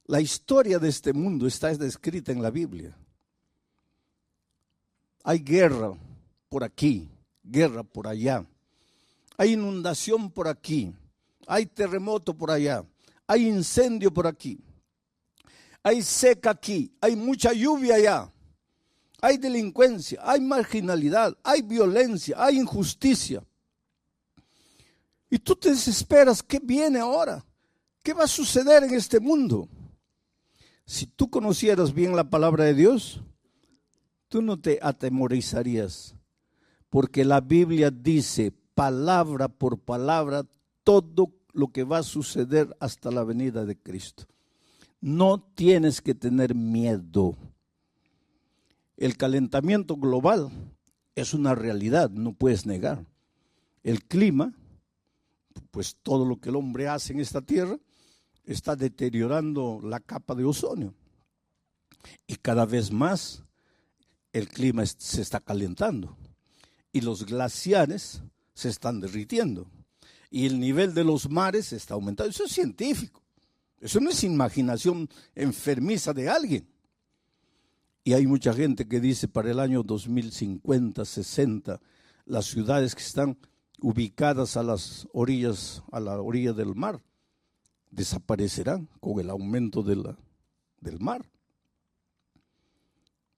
La historia de este mundo está descrita en la Biblia. Hay guerra por aquí, guerra por allá. Hay inundación por aquí, hay terremoto por allá, hay incendio por aquí, hay seca aquí, hay mucha lluvia allá, hay delincuencia, hay marginalidad, hay violencia, hay injusticia. Y tú te desesperas, ¿qué viene ahora? ¿Qué va a suceder en este mundo? Si tú conocieras bien la palabra de Dios, tú no te atemorizarías, porque la Biblia dice palabra por palabra todo lo que va a suceder hasta la venida de Cristo. No tienes que tener miedo. El calentamiento global es una realidad, no puedes negar. El clima, pues todo lo que el hombre hace en esta tierra, está deteriorando la capa de ozono. Y cada vez más el clima se está calentando. Y los glaciares se están derritiendo. Y el nivel de los mares está aumentando. Eso es científico. Eso no es imaginación enfermiza de alguien. Y hay mucha gente que dice para el año 2050, 60, las ciudades que están ubicadas a las orillas, a la orilla del mar, desaparecerán con el aumento del mar.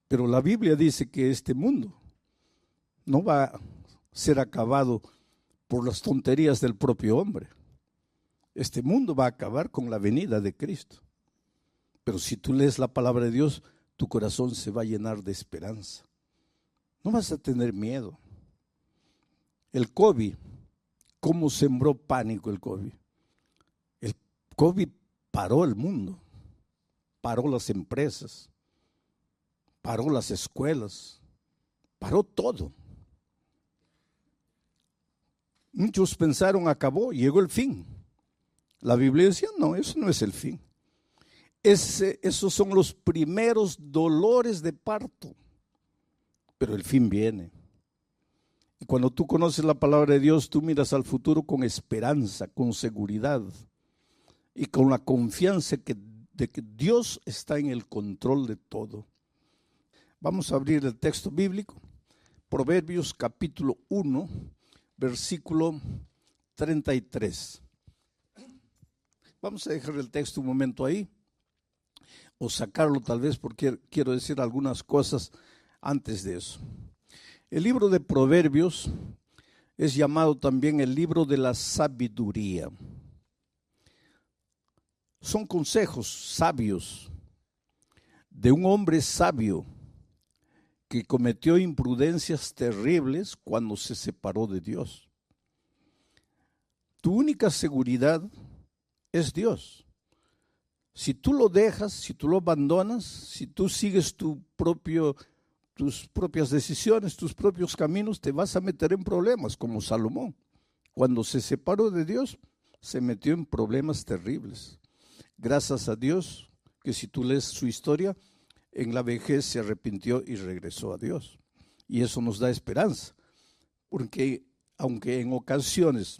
Pero la Biblia dice que este mundo no va a ser acabado por las tonterías del propio hombre. Este mundo va a acabar con la venida de Cristo. Pero si tú lees la palabra de Dios, tu corazón se va a llenar de esperanza. No vas a tener miedo. El COVID, ¿cómo sembró pánico el COVID? El COVID paró el mundo, paró las empresas, paró las escuelas, paró todo. Muchos pensaron, acabó, llegó el fin. La Biblia decía, no, eso no es el fin. Esos son los primeros dolores de parto, pero el fin viene. Y cuando tú conoces la palabra de Dios, tú miras al futuro con esperanza, con seguridad y con la confianza de que Dios está en el control de todo. Vamos a abrir el texto bíblico, Proverbios capítulo 1, versículo 33. Vamos a dejar el texto un momento ahí, o sacarlo tal vez porque quiero decir algunas cosas antes de eso. El libro de Proverbios es llamado también el libro de la sabiduría. Son consejos sabios de un hombre sabio que cometió imprudencias terribles cuando se separó de Dios. Tu única seguridad es Dios. Si tú lo dejas, si tú lo abandonas, si tú sigues tus propias decisiones, tus propios caminos, te vas a meter en problemas, como Salomón. Cuando se separó de Dios, se metió en problemas terribles. Gracias a Dios, que si tú lees su historia, en la vejez se arrepintió y regresó a Dios. Y eso nos da esperanza, porque aunque en ocasiones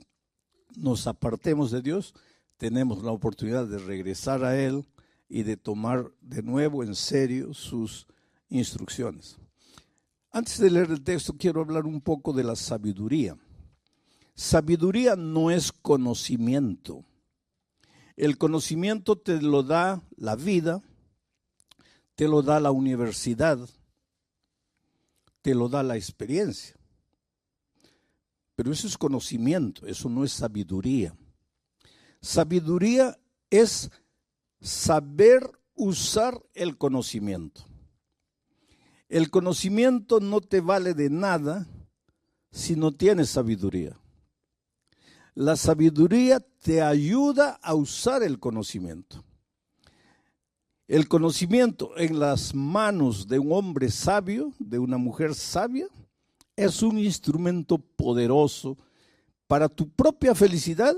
nos apartemos de Dios, tenemos la oportunidad de regresar a Él y de tomar de nuevo en serio sus instrucciones. Antes de leer el texto, quiero hablar un poco de la sabiduría. Sabiduría no es conocimiento. El conocimiento te lo da la vida, te lo da la universidad, te lo da la experiencia. Pero eso es conocimiento, eso no es sabiduría. Sabiduría es saber usar el conocimiento. El conocimiento no te vale de nada si no tienes sabiduría. La sabiduría te ayuda a usar el conocimiento. El conocimiento en las manos de un hombre sabio, de una mujer sabia, es un instrumento poderoso para tu propia felicidad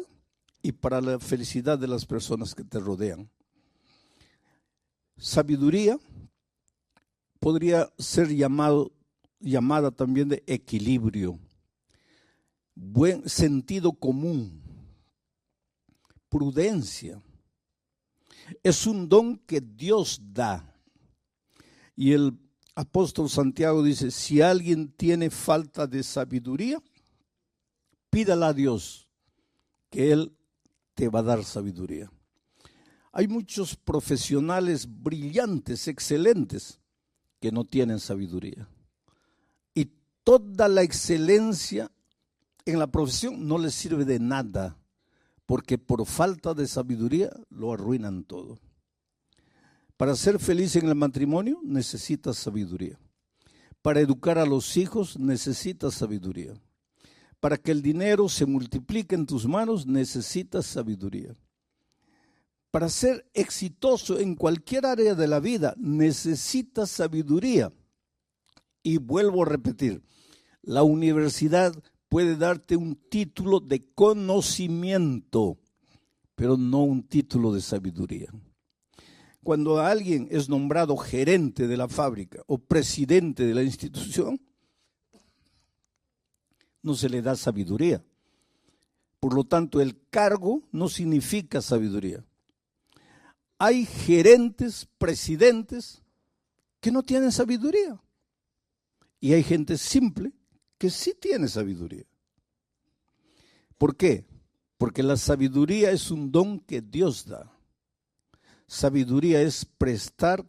y para la felicidad de las personas que te rodean. Sabiduría podría ser llamada también de equilibrio, buen sentido común, prudencia. Es un don que Dios da. Y el apóstol Santiago dice, si alguien tiene falta de sabiduría, pídala a Dios, que Él te va a dar sabiduría. Hay muchos profesionales brillantes, excelentes, que no tienen sabiduría. Y toda la excelencia en la profesión no les sirve de nada, porque por falta de sabiduría lo arruinan todo. Para ser feliz en el matrimonio necesitas sabiduría. Para educar a los hijos necesitas sabiduría. Para que el dinero se multiplique en tus manos necesitas sabiduría. Para ser exitoso en cualquier área de la vida necesitas sabiduría. Y vuelvo a repetir, la universidad puede darte un título de conocimiento, pero no un título de sabiduría. Cuando alguien es nombrado gerente de la fábrica o presidente de la institución, no se le da sabiduría. Por lo tanto, el cargo no significa sabiduría. Hay gerentes, presidentes que no tienen sabiduría. Y hay gente simple que sí tiene sabiduría. ¿Por qué? Porque la sabiduría es un don que Dios da. Sabiduría es prestar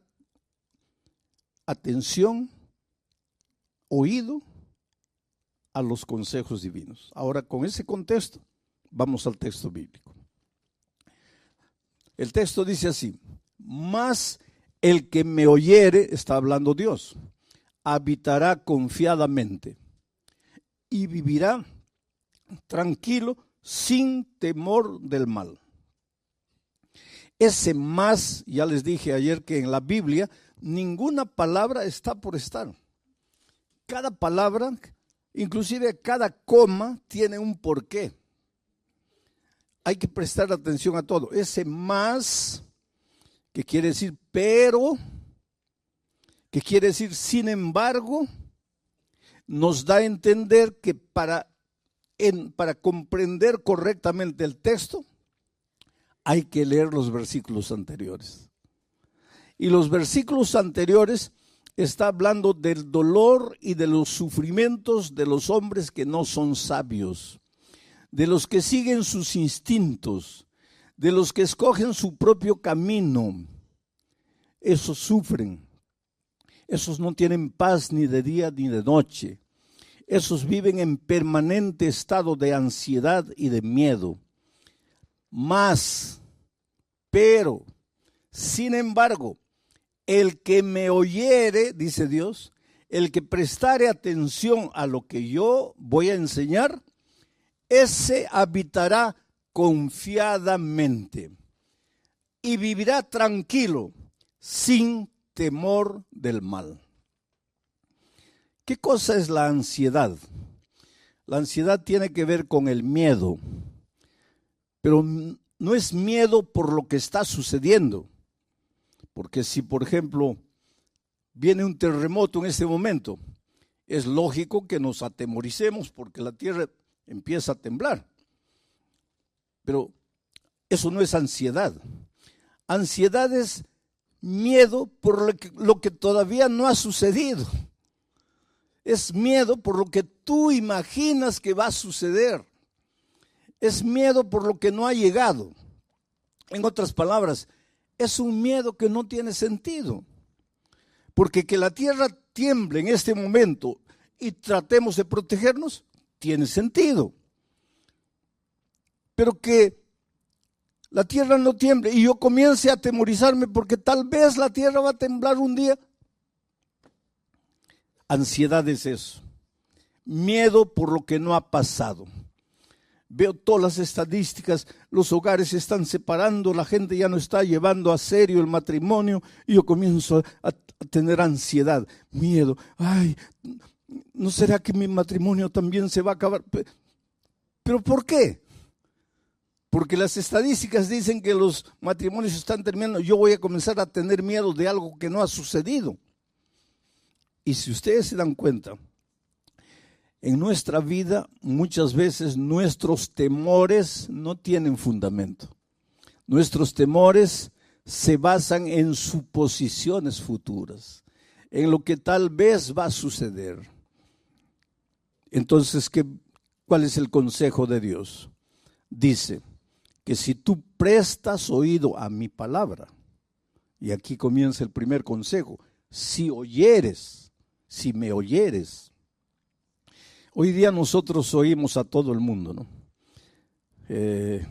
atención, oído a los consejos divinos. Ahora, con ese contexto, vamos al texto bíblico. El texto dice así, mas el que me oyere, está hablando Dios, habitará confiadamente y vivirá tranquilo sin temor del mal. Ese más, ya les dije ayer que en la Biblia ninguna palabra está por estar. Cada palabra, inclusive cada coma, tiene un porqué. Hay que prestar atención a todo. Ese más, que quiere decir pero, que quiere decir sin embargo, nos da a entender que para comprender correctamente el texto, hay que leer los versículos anteriores. Y los versículos anteriores está hablando del dolor y de los sufrimientos de los hombres que no son sabios, de los que siguen sus instintos, de los que escogen su propio camino. Esos sufren, esos no tienen paz ni de día ni de noche, esos viven en permanente estado de ansiedad y de miedo. Pero, sin embargo, el que me oyere, dice Dios, el que prestare atención a lo que yo voy a enseñar, ese habitará confiadamente y vivirá tranquilo, sin temor del mal. ¿Qué cosa es la ansiedad? La ansiedad tiene que ver con el miedo, pero no es miedo por lo que está sucediendo. Porque si, por ejemplo, viene un terremoto en este momento, es lógico que nos atemoricemos porque la tierra empieza a temblar. Pero eso no es ansiedad. Ansiedad es miedo por lo que todavía no ha sucedido. Es miedo por lo que tú imaginas que va a suceder. Es miedo por lo que no ha llegado. En otras palabras, es un miedo que no tiene sentido. Porque que la tierra tiemble en este momento y tratemos de protegernos, tiene sentido. Pero que la tierra no tiemble y yo comience a atemorizarme porque tal vez la tierra va a temblar un día. Ansiedad es eso. Miedo por lo que no ha pasado. Veo todas las estadísticas, los hogares se están separando, la gente ya no está llevando a serio el matrimonio y yo comienzo a tener ansiedad, miedo. Ay, ¿no será que mi matrimonio también se va a acabar? ¿Pero por qué? Porque las estadísticas dicen que los matrimonios están terminando. Yo voy a comenzar a tener miedo de algo que no ha sucedido. Y si ustedes se dan cuenta, en nuestra vida muchas veces nuestros temores no tienen fundamento. Nuestros temores se basan en suposiciones futuras, en lo que tal vez va a suceder. Entonces, ¿cuál es el consejo de Dios? Dice que si tú prestas oído a mi palabra, y aquí comienza el primer consejo, si me oyeres. Hoy día nosotros oímos a todo el mundo, ¿no?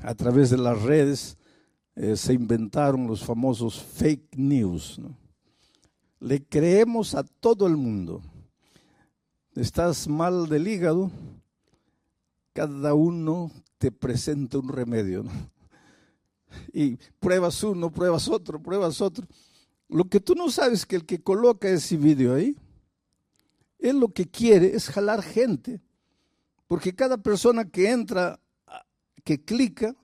A través de las redes se inventaron los famosos fake news, ¿no? Le creemos a todo el mundo. Estás mal del hígado, cada uno te presenta un remedio, ¿no? Y pruebas uno, pruebas otro. Lo que tú no sabes es que el que coloca ese video ahí, él lo que quiere es jalar gente, porque cada persona que entra, que clica,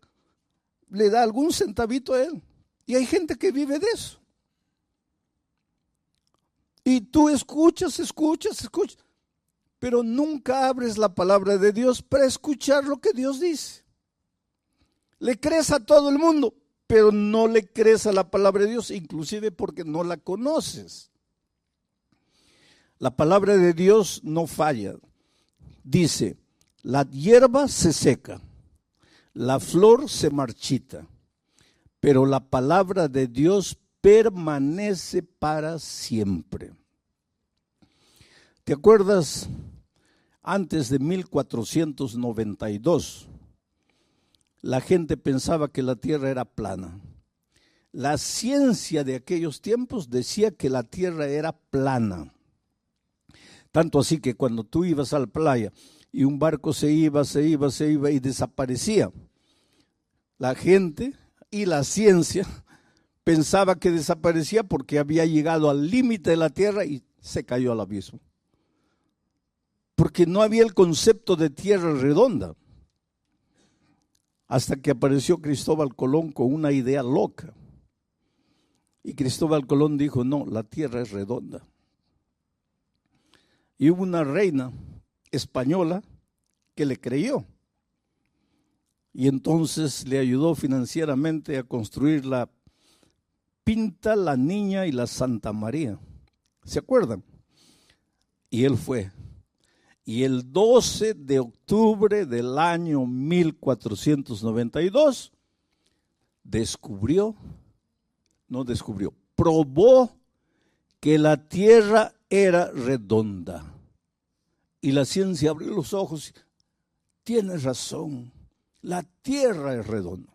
le da algún centavito a él. Y hay gente que vive de eso. Y tú escuchas, pero nunca abres la palabra de Dios para escuchar lo que Dios dice. Le crees a todo el mundo, pero no le crees a la palabra de Dios, inclusive porque no la conoces. La palabra de Dios no falla. Dice, la hierba se seca, la flor se marchita, pero la palabra de Dios permanece para siempre. ¿Te acuerdas? Antes de 1492, la gente pensaba que la tierra era plana. La ciencia de aquellos tiempos decía que la tierra era plana. Tanto así que cuando tú ibas a la playa y un barco se iba y desaparecía, la gente y la ciencia pensaba que desaparecía porque había llegado al límite de la tierra y se cayó al abismo. Porque no había el concepto de tierra redonda. Hasta que apareció Cristóbal Colón con una idea loca. Y Cristóbal Colón dijo, no, la tierra es redonda. Y hubo una reina española que le creyó. Y entonces le ayudó financieramente a construir la Pinta, la Niña y la Santa María. ¿Se acuerdan? Y él fue. Y el 12 de octubre del año 1492 probó que la tierra era redonda. Y la ciencia abrió los ojos. Tienes razón, la tierra es redonda.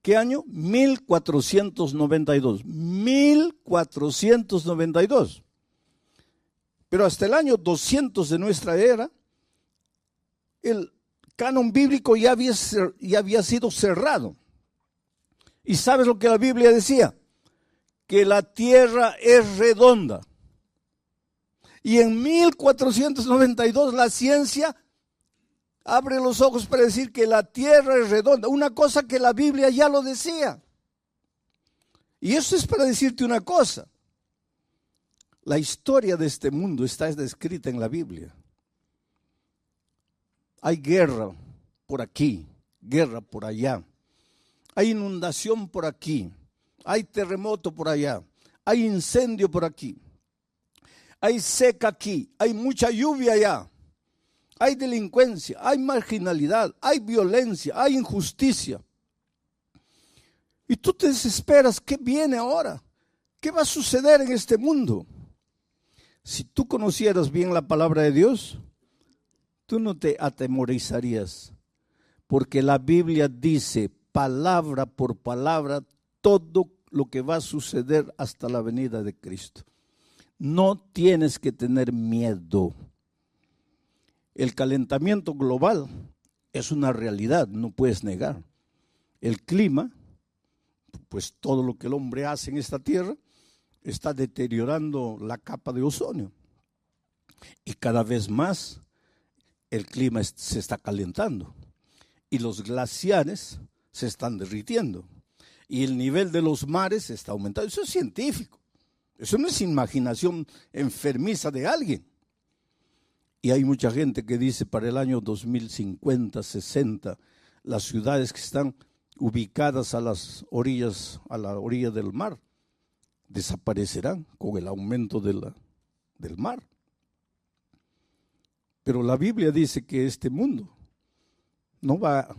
¿Qué año? 1492. 1492. Pero hasta el año 200 de nuestra era, el canon bíblico ya había sido cerrado. ¿Y sabes lo que la Biblia decía? Que la tierra es redonda. Y en 1492 la ciencia abre los ojos para decir que la tierra es redonda. Una cosa que la Biblia ya lo decía. Y eso es para decirte una cosa. La historia de este mundo está descrita en la Biblia. Hay guerra por aquí, guerra por allá. Hay inundación por aquí, hay terremoto por allá, hay incendio por aquí. Hay seca aquí, hay mucha lluvia allá. Hay delincuencia, hay marginalidad, hay violencia, hay injusticia. Y tú te desesperas, ¿qué viene ahora? ¿Qué va a suceder en este mundo? Si tú conocieras bien la palabra de Dios, tú no te atemorizarías, porque la Biblia dice palabra por palabra todo lo que va a suceder hasta la venida de Cristo. No tienes que tener miedo. El calentamiento global es una realidad, no puedes negar. El clima, pues todo lo que el hombre hace en esta tierra, está deteriorando la capa de ozono. Y cada vez más el clima se está calentando. Y los glaciares se están derritiendo. Y el nivel de los mares está aumentando. Eso es científico. Eso no es imaginación enfermiza de alguien. Y hay mucha gente que dice para el año 2050, 60, las ciudades que están ubicadas a las orillas, a la orilla del mar, desaparecerán con el aumento del mar. Pero la Biblia dice que este mundo no va a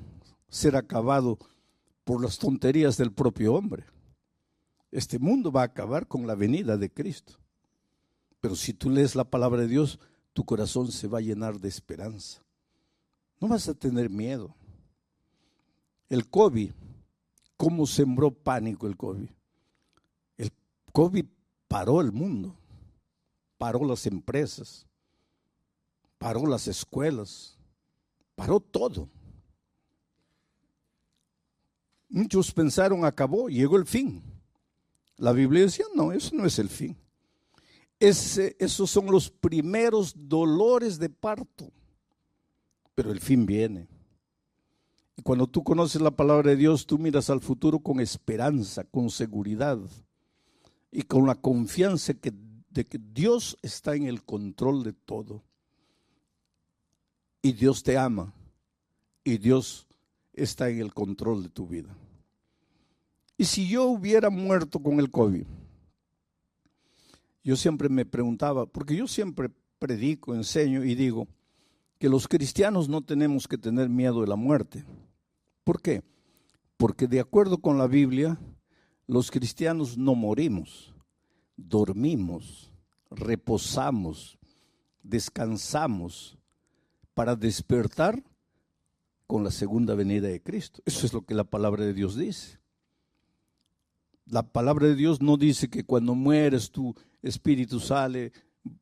ser acabado por las tonterías del propio hombre. Este mundo va a acabar con la venida de Cristo. Pero si tú lees la palabra de Dios, tu corazón se va a llenar de esperanza. No vas a tener miedo. El COVID, ¿cómo sembró pánico el COVID? El COVID paró el mundo, paró las empresas, paró las escuelas, paró todo. Muchos pensaron, acabó, llegó el fin. La Biblia decía, no, eso no es el fin. Esos son los primeros dolores de parto, pero el fin viene. Y cuando tú conoces la palabra de Dios, tú miras al futuro con esperanza, con seguridad y con la confianza de que Dios está en el control de todo. Y Dios te ama y Dios está en el control de tu vida. Y si yo hubiera muerto con el COVID, yo siempre me preguntaba, porque yo siempre predico, enseño y digo que los cristianos no tenemos que tener miedo de la muerte. ¿Por qué? Porque de acuerdo con la Biblia, los cristianos no morimos, dormimos, reposamos, descansamos para despertar con la segunda venida de Cristo. Eso es lo que la palabra de Dios dice. La palabra de Dios no dice que cuando mueres tu espíritu sale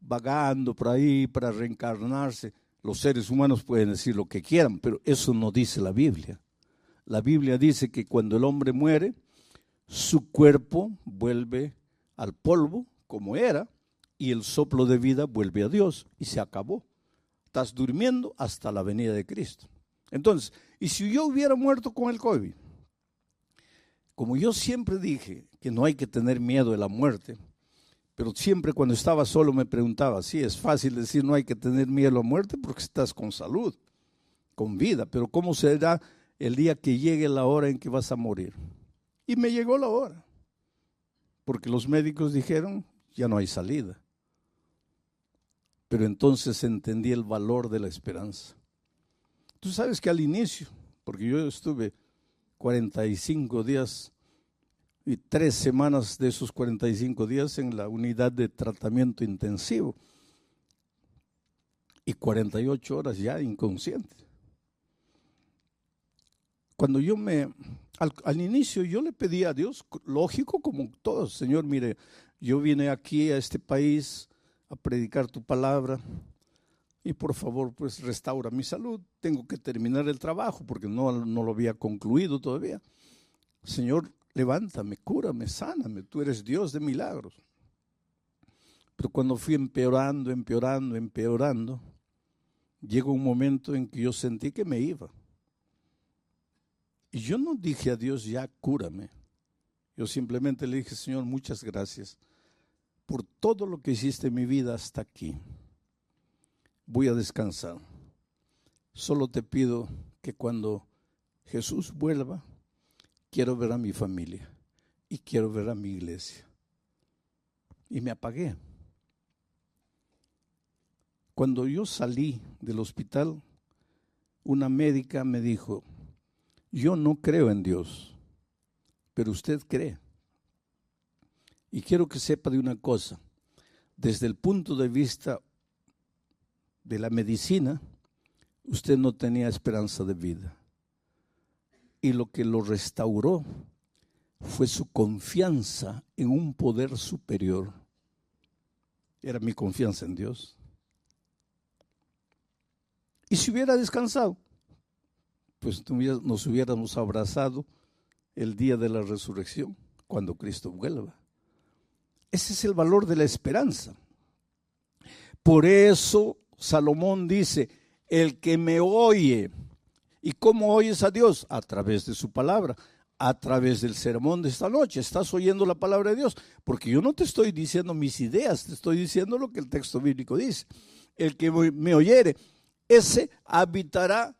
vagando por ahí para reencarnarse. Los seres humanos pueden decir lo que quieran, pero eso no dice la Biblia. La Biblia dice que cuando el hombre muere, su cuerpo vuelve al polvo como era y el soplo de vida vuelve a Dios y se acabó. Estás durmiendo hasta la venida de Cristo. Entonces, ¿y si yo hubiera muerto con el COVID? Como yo siempre dije que no hay que tener miedo de la muerte, pero siempre cuando estaba solo me preguntaba, sí, es fácil decir no hay que tener miedo a la muerte porque estás con salud, con vida, pero ¿cómo será el día que llegue la hora en que vas a morir? Y me llegó la hora, porque los médicos dijeron, ya no hay salida. Pero entonces entendí el valor de la esperanza. Tú sabes que al inicio, porque yo estuve 45 días y 3 semanas de esos 45 días en la unidad de tratamiento intensivo y 48 horas ya inconsciente. Cuando yo al inicio yo le pedí a Dios, lógico como todos, Señor, mire, yo vine aquí a este país a predicar tu palabra y por favor pues restaura mi salud, tengo que terminar el trabajo porque no lo había concluido todavía. Señor, levántame, cúrame, sáname, tú eres Dios de milagros. Pero cuando fui empeorando, llegó un momento en que yo sentí que me iba. Y yo no dije a Dios, ya cúrame. Yo simplemente le dije, Señor, muchas gracias por todo lo que hiciste en mi vida hasta aquí. Voy a descansar. Solo te pido que cuando Jesús vuelva, quiero ver a mi familia y quiero ver a mi iglesia. Y me apagué. Cuando yo salí del hospital, una médica me dijo, yo no creo en Dios, pero usted cree. Y quiero que sepa de una cosa, desde el punto de vista de la medicina, usted no tenía esperanza de vida. Y lo que lo restauró fue su confianza en un poder superior. Era mi confianza en Dios. Y si hubiera descansado, pues nos hubiéramos abrazado el día de la resurrección, cuando Cristo vuelva. Ese es el valor de la esperanza. Por eso Salomón dice, el que me oye, ¿y cómo oyes a Dios? A través de su palabra, a través del sermón de esta noche. Estás oyendo la palabra de Dios, porque yo no te estoy diciendo mis ideas, te estoy diciendo lo que el texto bíblico dice. El que me oyere, ese habitará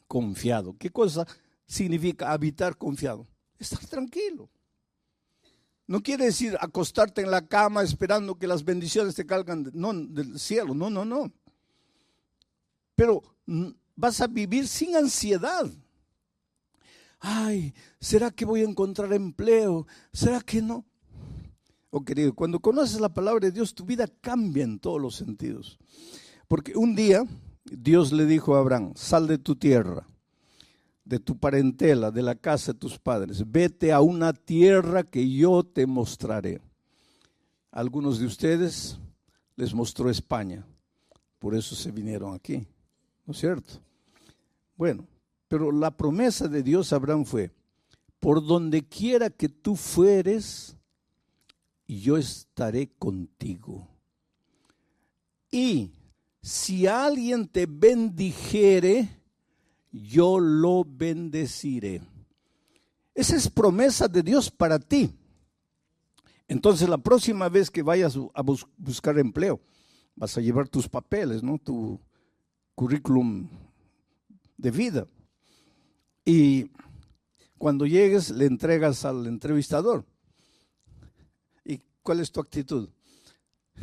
confiado. ¿Qué cosa significa habitar confiado. Estar tranquilo. No quiere decir acostarte en la cama esperando que las bendiciones te caigan del cielo. No, no, no. Pero vas a vivir sin ansiedad. Ay, ¿será que voy a encontrar empleo? ¿Será que no? Oh, querido, cuando conoces la palabra de Dios, tu vida cambia en todos los sentidos. Porque un día Dios le dijo a Abraham: sal de tu tierra, de tu parentela, de la casa de tus padres, vete a una tierra que yo te mostraré. A algunos de ustedes les mostró España, por eso se vinieron aquí, ¿no es cierto? Bueno, pero la promesa de Dios a Abraham fue: por donde quiera que tú fueres, yo estaré contigo. Y si alguien te bendijere, yo lo bendeciré. Esa es promesa de Dios para ti. Entonces, la próxima vez que vayas a buscar empleo, vas a llevar tus papeles, ¿no? Tu currículum de vida. Y cuando llegues, le entregas al entrevistador. ¿Y cuál es tu actitud?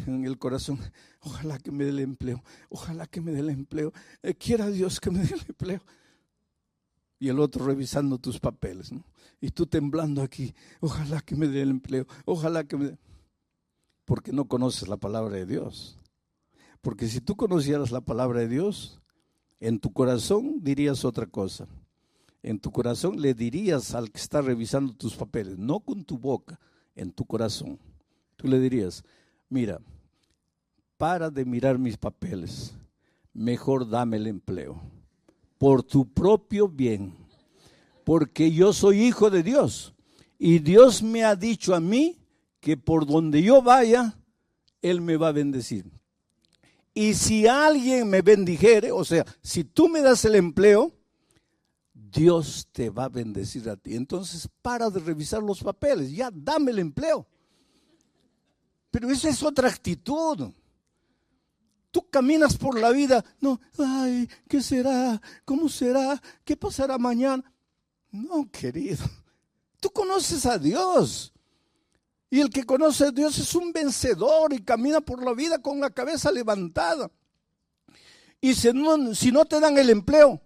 En el corazón: ojalá que me dé el empleo, ojalá que me dé el empleo, quiera Dios que me dé el empleo. Y el otro revisando tus papeles, ¿no? Y tú temblando aquí: ojalá que me dé el empleo, ojalá que me dé. Porque no conoces la palabra de Dios. Porque si tú conocieras la palabra de Dios, en tu corazón dirías otra cosa. En tu corazón le dirías al que está revisando tus papeles, no con tu boca, en tu corazón. Tú le dirías: mira, para de mirar mis papeles, mejor dame el empleo, por tu propio bien, porque yo soy hijo de Dios, y Dios me ha dicho a mí que por donde yo vaya, Él me va a bendecir. Y si alguien me bendijere, o sea, si tú me das el empleo, Dios te va a bendecir a ti. Entonces, para de revisar los papeles, ya dame el empleo. Pero esa es otra actitud. Tú caminas por la vida, no, ay, ¿qué será? ¿Cómo será? ¿Qué pasará mañana? No, querido, tú conoces a Dios. Y el que conoce a Dios es un vencedor y camina por la vida con la cabeza levantada. Y si no te dan el empleo,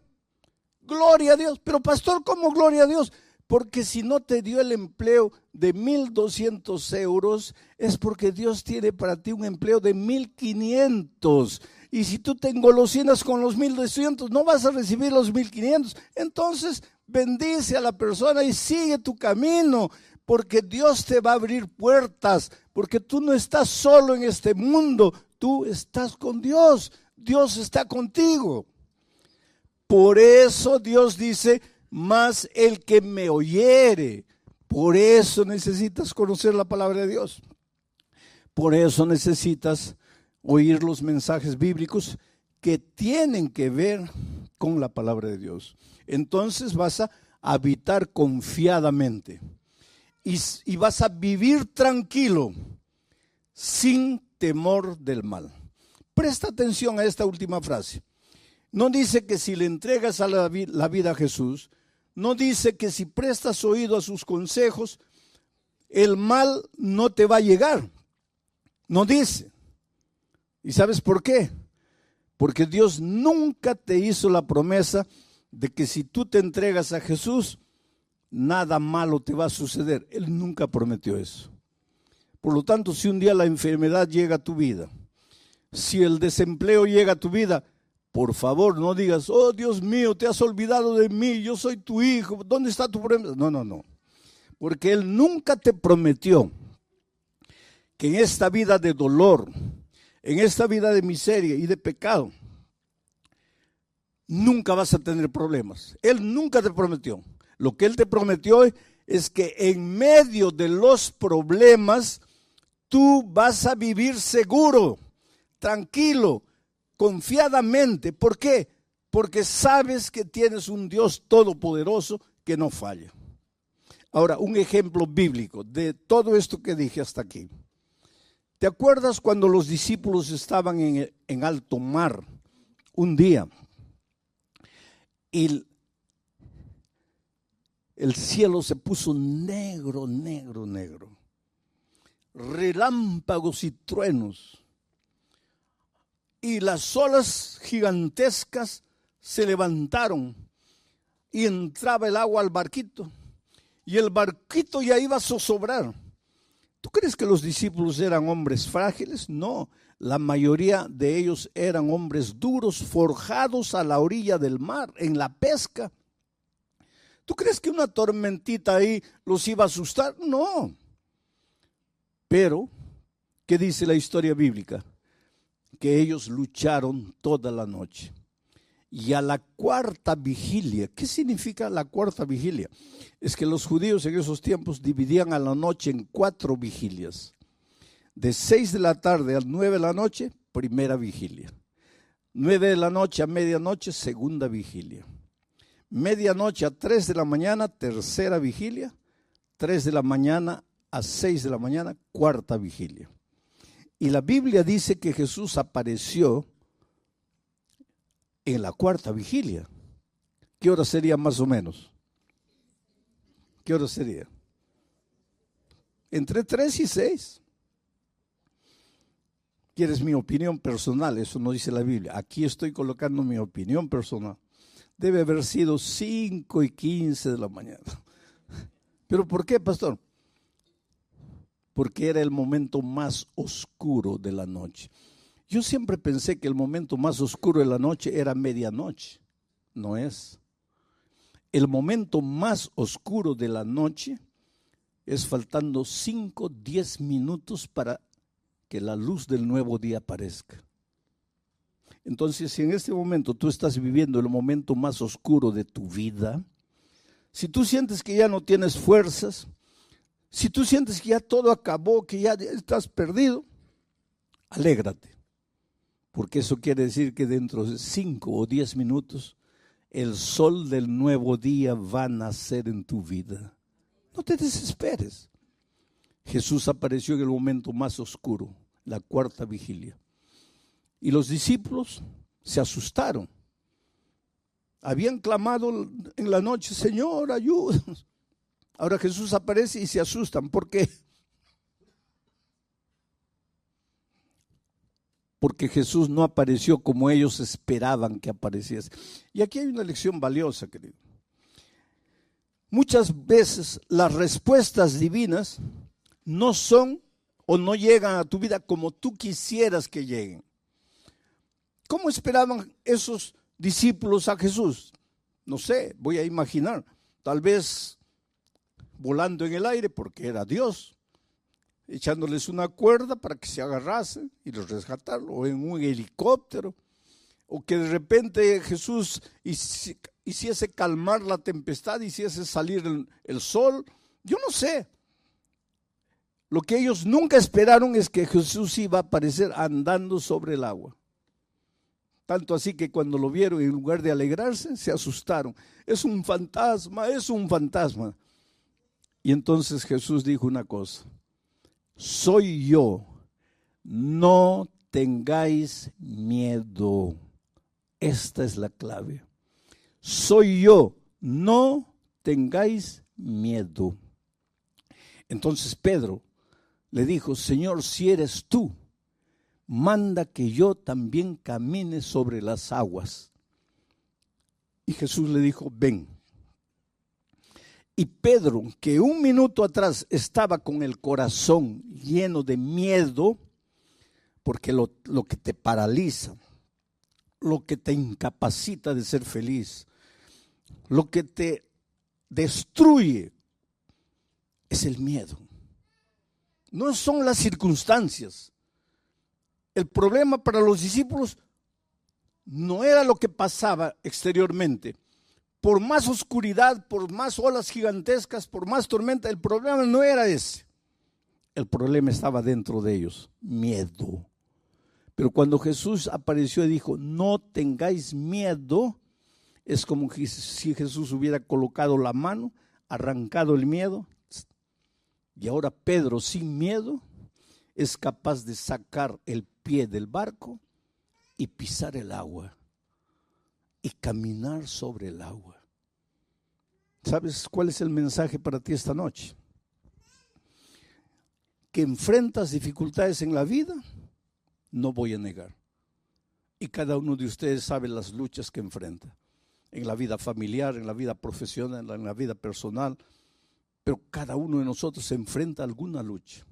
gloria a Dios. Pero pastor, ¿cómo gloria a Dios? Porque si no te dio el empleo de 1,200 euros, es porque Dios tiene para ti un empleo de 1,500. Y si tú te engolosinas con los 1,200, no vas a recibir los 1,500. Entonces, bendice a la persona y sigue tu camino, porque Dios te va a abrir puertas, porque tú no estás solo en este mundo, tú estás con Dios. Dios está contigo. Por eso Dios dice: mas el que me oyere. Por eso necesitas conocer la palabra de Dios. Por eso necesitas oír los mensajes bíblicos que tienen que ver con la palabra de Dios. Entonces vas a habitar confiadamente y vas a vivir tranquilo, sin temor del mal. Presta atención a esta última frase. No dice que si le entregas a la vida a Jesús, no dice que si prestas oído a sus consejos, el mal no te va a llegar. No dice. ¿Y sabes por qué? Porque Dios nunca te hizo la promesa de que si tú te entregas a Jesús, nada malo te va a suceder. Él nunca prometió eso. Por lo tanto, si un día la enfermedad llega a tu vida, si el desempleo llega a tu vida, por favor, no digas: oh Dios mío, te has olvidado de mí, yo soy tu hijo, ¿dónde está tu promesa? No, no, no. Porque Él nunca te prometió que en esta vida de dolor, en esta vida de miseria y de pecado, nunca vas a tener problemas. Él nunca te prometió. Lo que Él te prometió es que en medio de los problemas, tú vas a vivir seguro, tranquilo, confiadamente. ¿Por qué? Porque sabes que tienes un Dios todopoderoso que no falla. Ahora, un ejemplo bíblico de todo esto que dije hasta aquí. ¿Te acuerdas cuando los discípulos estaban en alto mar un día? Y el cielo se puso negro, negro, negro. Relámpagos y truenos. Y las olas gigantescas se levantaron y entraba el agua al barquito. Y el barquito ya iba a zozobrar. ¿Tú crees que los discípulos eran hombres frágiles? No, la mayoría de ellos eran hombres duros, forjados a la orilla del mar, en la pesca. ¿Tú crees que una tormentita ahí los iba a asustar? No. Pero, ¿qué dice la historia bíblica? Que ellos lucharon toda la noche. Y a la cuarta vigilia, ¿qué significa la cuarta vigilia? Es que los judíos en esos tiempos dividían a la noche en 4 vigilias. De 6 de la tarde a 9 de la noche, primera vigilia. 9 de la noche a medianoche, segunda vigilia. Medianoche a 3 de la mañana, tercera vigilia. 3 de la mañana a 6 de la mañana, cuarta vigilia. Y la Biblia dice que Jesús apareció en la cuarta vigilia. ¿Qué hora sería más o menos? ¿Qué hora sería? Entre 3 y 6. ¿Quieres mi opinión personal? Eso no dice la Biblia. Aquí estoy colocando mi opinión personal. Debe haber sido 5 y 15 de la mañana. ¿Pero por qué, pastor? Porque era el momento más oscuro de la noche. Yo siempre pensé que el momento más oscuro de la noche era medianoche. No es. El momento más oscuro de la noche es faltando 5, 10 minutos para que la luz del nuevo día aparezca. Entonces, si en este momento tú estás viviendo el momento más oscuro de tu vida, si tú sientes que ya no tienes fuerzas, si tú sientes que ya todo acabó, que ya estás perdido, alégrate. Porque eso quiere decir que dentro de 5 o 10 minutos el sol del nuevo día va a nacer en tu vida. No te desesperes. Jesús apareció en el momento más oscuro, la cuarta vigilia. Y los discípulos se asustaron. Habían clamado en la noche, Señor, ayúdanos. Ahora Jesús aparece y se asustan. ¿Por qué? Porque Jesús no apareció como ellos esperaban que apareciese. Y aquí hay una lección valiosa, querido. Muchas veces las respuestas divinas no son o no llegan a tu vida como tú quisieras que lleguen. ¿Cómo esperaban esos discípulos a Jesús? No sé, voy a imaginar. Tal vez volando en el aire porque era Dios, echándoles una cuerda para que se agarrasen y los rescataron, o en un helicóptero, o que de repente Jesús hiciese calmar la tempestad, hiciese salir el sol. Yo no sé. Lo que ellos nunca esperaron es que Jesús iba a aparecer andando sobre el agua. Tanto así que cuando lo vieron, en lugar de alegrarse, se asustaron. Es un fantasma, es un fantasma. Y entonces Jesús dijo una cosa: soy yo, no tengáis miedo. Esta es la clave. Soy yo, no tengáis miedo. Entonces Pedro le dijo: Señor, si eres tú, manda que yo también camine sobre las aguas. Y Jesús le dijo: ven. Y Pedro, que un minuto atrás estaba con el corazón lleno de miedo, porque lo que te paraliza, lo que te incapacita de ser feliz, lo que te destruye, es el miedo. No son las circunstancias. El problema para los discípulos no era lo que pasaba exteriormente. Por más oscuridad, por más olas gigantescas, por más tormenta, el problema no era ese. El problema estaba dentro de ellos, miedo. Pero cuando Jesús apareció y dijo: no tengáis miedo, es como si Jesús hubiera colocado la mano, arrancado el miedo. Y ahora Pedro, sin miedo, es capaz de sacar el pie del barco y pisar el agua y caminar sobre el agua. ¿Sabes cuál es el mensaje para ti esta noche? Que enfrentas dificultades en la vida, no voy a negar. Y cada uno de ustedes sabe las luchas que enfrenta. En la vida familiar, en la vida profesional, en la vida personal. Pero cada uno de nosotros se enfrenta a alguna lucha.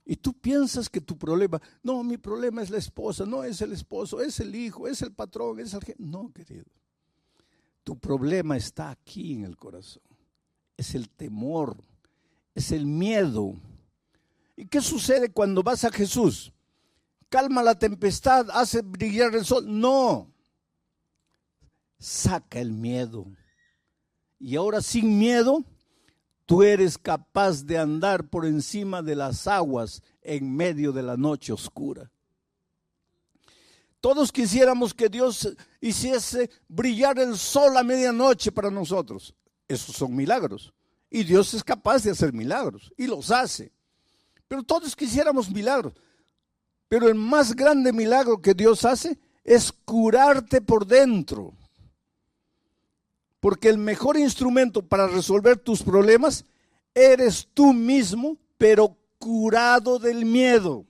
Y tú piensas que tu problema, no, mi problema es la esposa, no es el esposo, es el hijo, es el patrón, es el jefe. No, querido. Tu problema está aquí en el corazón. Es el temor, es el miedo. ¿Y qué sucede cuando vas a Jesús? Calma la tempestad, hace brillar el sol. No. Saca el miedo. Y ahora sin miedo, tú eres capaz de andar por encima de las aguas en medio de la noche oscura. Todos quisiéramos que Dios hiciese brillar el sol a medianoche para nosotros. Esos son milagros. Y Dios es capaz de hacer milagros. Y los hace. Pero todos quisiéramos milagros. Pero el más grande milagro que Dios hace es curarte por dentro. Porque el mejor instrumento para resolver tus problemas eres tú mismo, pero curado del miedo.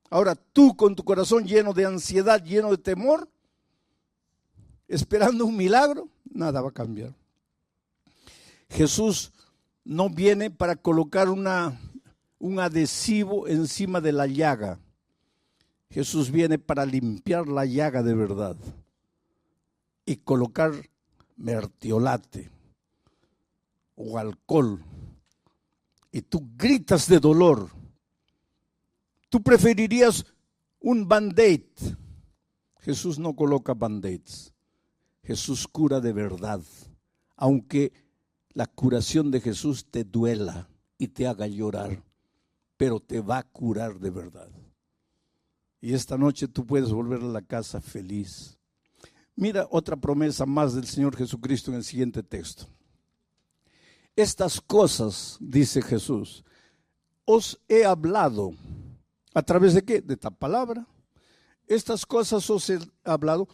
Ahora tú con tu corazón lleno de ansiedad, lleno de temor, esperando un milagro, nada va a cambiar. Jesús no viene para colocar un adhesivo encima de la llaga. Jesús viene para limpiar la llaga de verdad y colocar mertiolate o alcohol. Y tú gritas de dolor. Tú preferirías un band-aid. Jesús no coloca band-aids. Jesús cura de verdad. Aunque la curación de Jesús te duela y te haga llorar, pero te va a curar de verdad. Y esta noche tú puedes volver a la casa feliz. Mira otra promesa más del Señor Jesucristo en el siguiente texto. Estas cosas, dice Jesús, os he hablado. ¿A través de qué? De esta palabra. Estas cosas os he hablado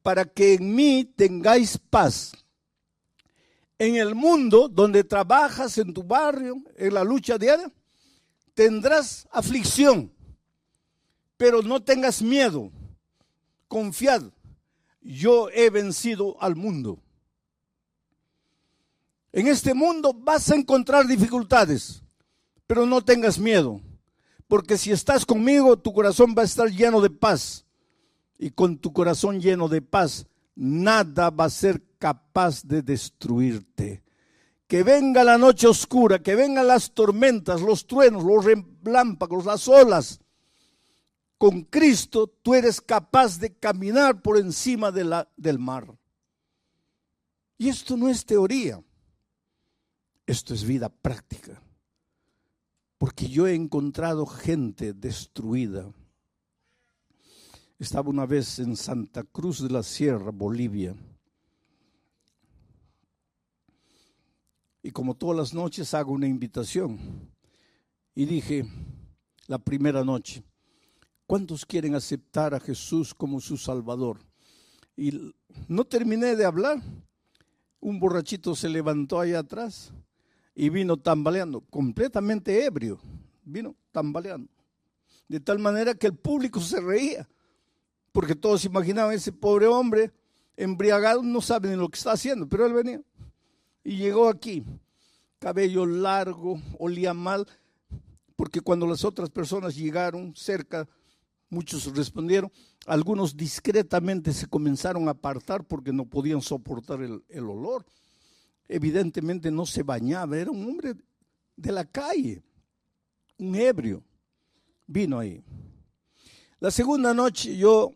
para que en mí tengáis paz. En el mundo donde trabajas, en tu barrio, en la lucha diaria, tendrás aflicción. Pero no tengas miedo. Confiad. Yo he vencido al mundo. En este mundo vas a encontrar dificultades, pero no tengas miedo, porque si estás conmigo, tu corazón va a estar lleno de paz. Y con tu corazón lleno de paz, nada va a ser capaz de destruirte. Que venga la noche oscura, que vengan las tormentas, los truenos, los relámpagos, las olas. Con Cristo tú eres capaz de caminar por encima del mar. Y esto no es teoría. Esto es vida práctica. Porque yo he encontrado gente destruida. Estaba una vez en Santa Cruz de la Sierra, Bolivia. Y como todas las noches hago una invitación. Y dije, la primera noche, ¿cuántos quieren aceptar a Jesús como su Salvador? Y no terminé de hablar. Un borrachito se levantó allá atrás y vino tambaleando, completamente ebrio. Vino tambaleando. De tal manera que el público se reía. Porque todos imaginaban ese pobre hombre embriagado, no sabe ni lo que está haciendo, pero él venía. Y llegó aquí, cabello largo, olía mal, porque cuando las otras personas llegaron cerca, muchos respondieron, algunos discretamente se comenzaron a apartar porque no podían soportar el olor. Evidentemente no se bañaba, era un hombre de la calle, un ebrio. Vino ahí. La segunda noche yo,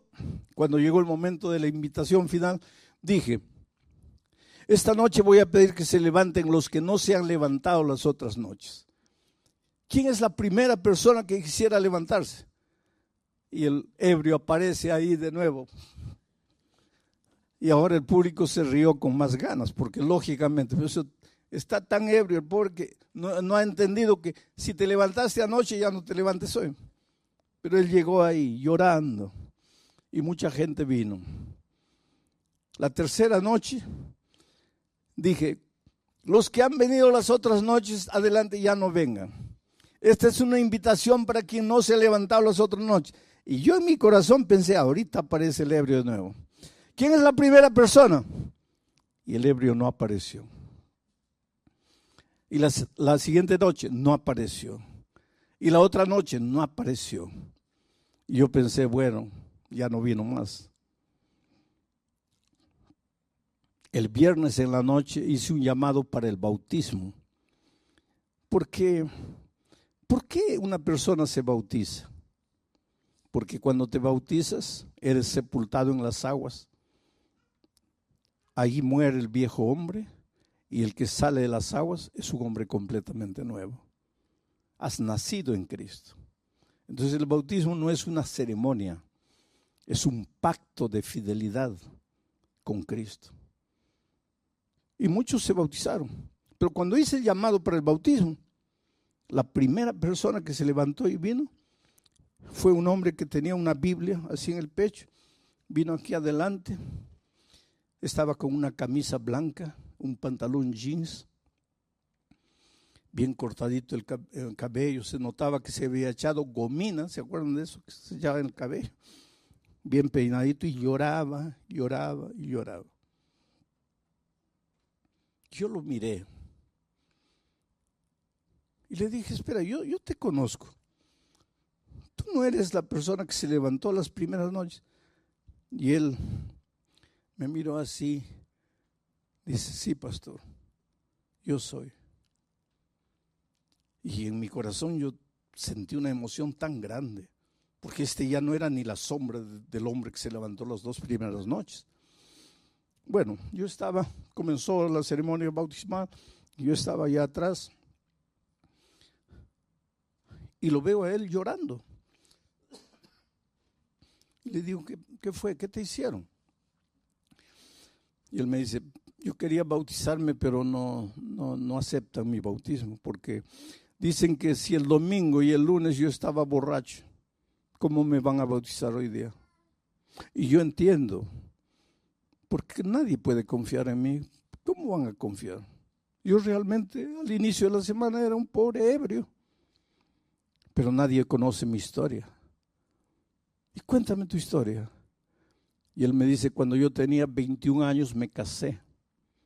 cuando llegó el momento de la invitación final, dije, esta noche voy a pedir que se levanten los que no se han levantado las otras noches. ¿Quién es la primera persona que quisiera levantarse? Y el ebrio aparece ahí de nuevo. Y ahora el público se rió con más ganas, porque lógicamente está tan ebrio el pobre que no ha entendido que si te levantaste anoche ya no te levantes hoy. Pero él llegó ahí llorando y mucha gente vino. La tercera noche dije, Los que han venido las otras noches, adelante, ya no vengan. Esta es una invitación para quien no se ha levantado las otras noches. Y yo en mi corazón pensé, ahorita aparece el ebrio de nuevo. ¿Quién es la primera persona? Y el ebrio no apareció. Y la siguiente noche no apareció. Y la otra noche no apareció. Y yo pensé, bueno, ya no vino más. El viernes en la noche hice un llamado para el bautismo. ¿Por qué una persona se bautiza? Porque cuando te bautizas, eres sepultado en las aguas. Allí muere el viejo hombre y el que sale de las aguas es un hombre completamente nuevo. Has nacido en Cristo. Entonces el bautismo no es una ceremonia, es un pacto de fidelidad con Cristo. Y muchos se bautizaron. Pero cuando hice el llamado para el bautismo, la primera persona que se levantó y vino fue un hombre que tenía una Biblia así en el pecho. Vino aquí adelante. Estaba con una camisa blanca, un pantalón jeans, bien cortadito el cabello. Se notaba que se había echado gomina, ¿se acuerdan de eso? Que se echaba en el cabello. Bien peinadito y lloraba, lloraba y lloraba. Yo lo miré y le dije, espera, yo te conozco. Tú no eres la persona que se levantó las primeras noches. Y él me miró así, dice, sí, pastor, yo soy. Y en mi corazón yo sentí una emoción tan grande, porque ya no era ni la sombra del hombre que se levantó las 2 primeras noches. Bueno, comenzó la ceremonia bautismal, yo estaba allá atrás y lo veo a él llorando. Y le digo, ¿qué fue? ¿Qué te hicieron? Y él me dice, yo quería bautizarme, pero no aceptan mi bautismo, porque dicen que si el domingo y el lunes yo estaba borracho, ¿cómo me van a bautizar hoy día? Y yo entiendo, porque nadie puede confiar en mí. ¿Cómo van a confiar? Yo realmente al inicio de la semana era un pobre ebrio, pero nadie conoce mi historia. Y cuéntame tu historia. Y él me dice, cuando yo tenía 21 años me casé.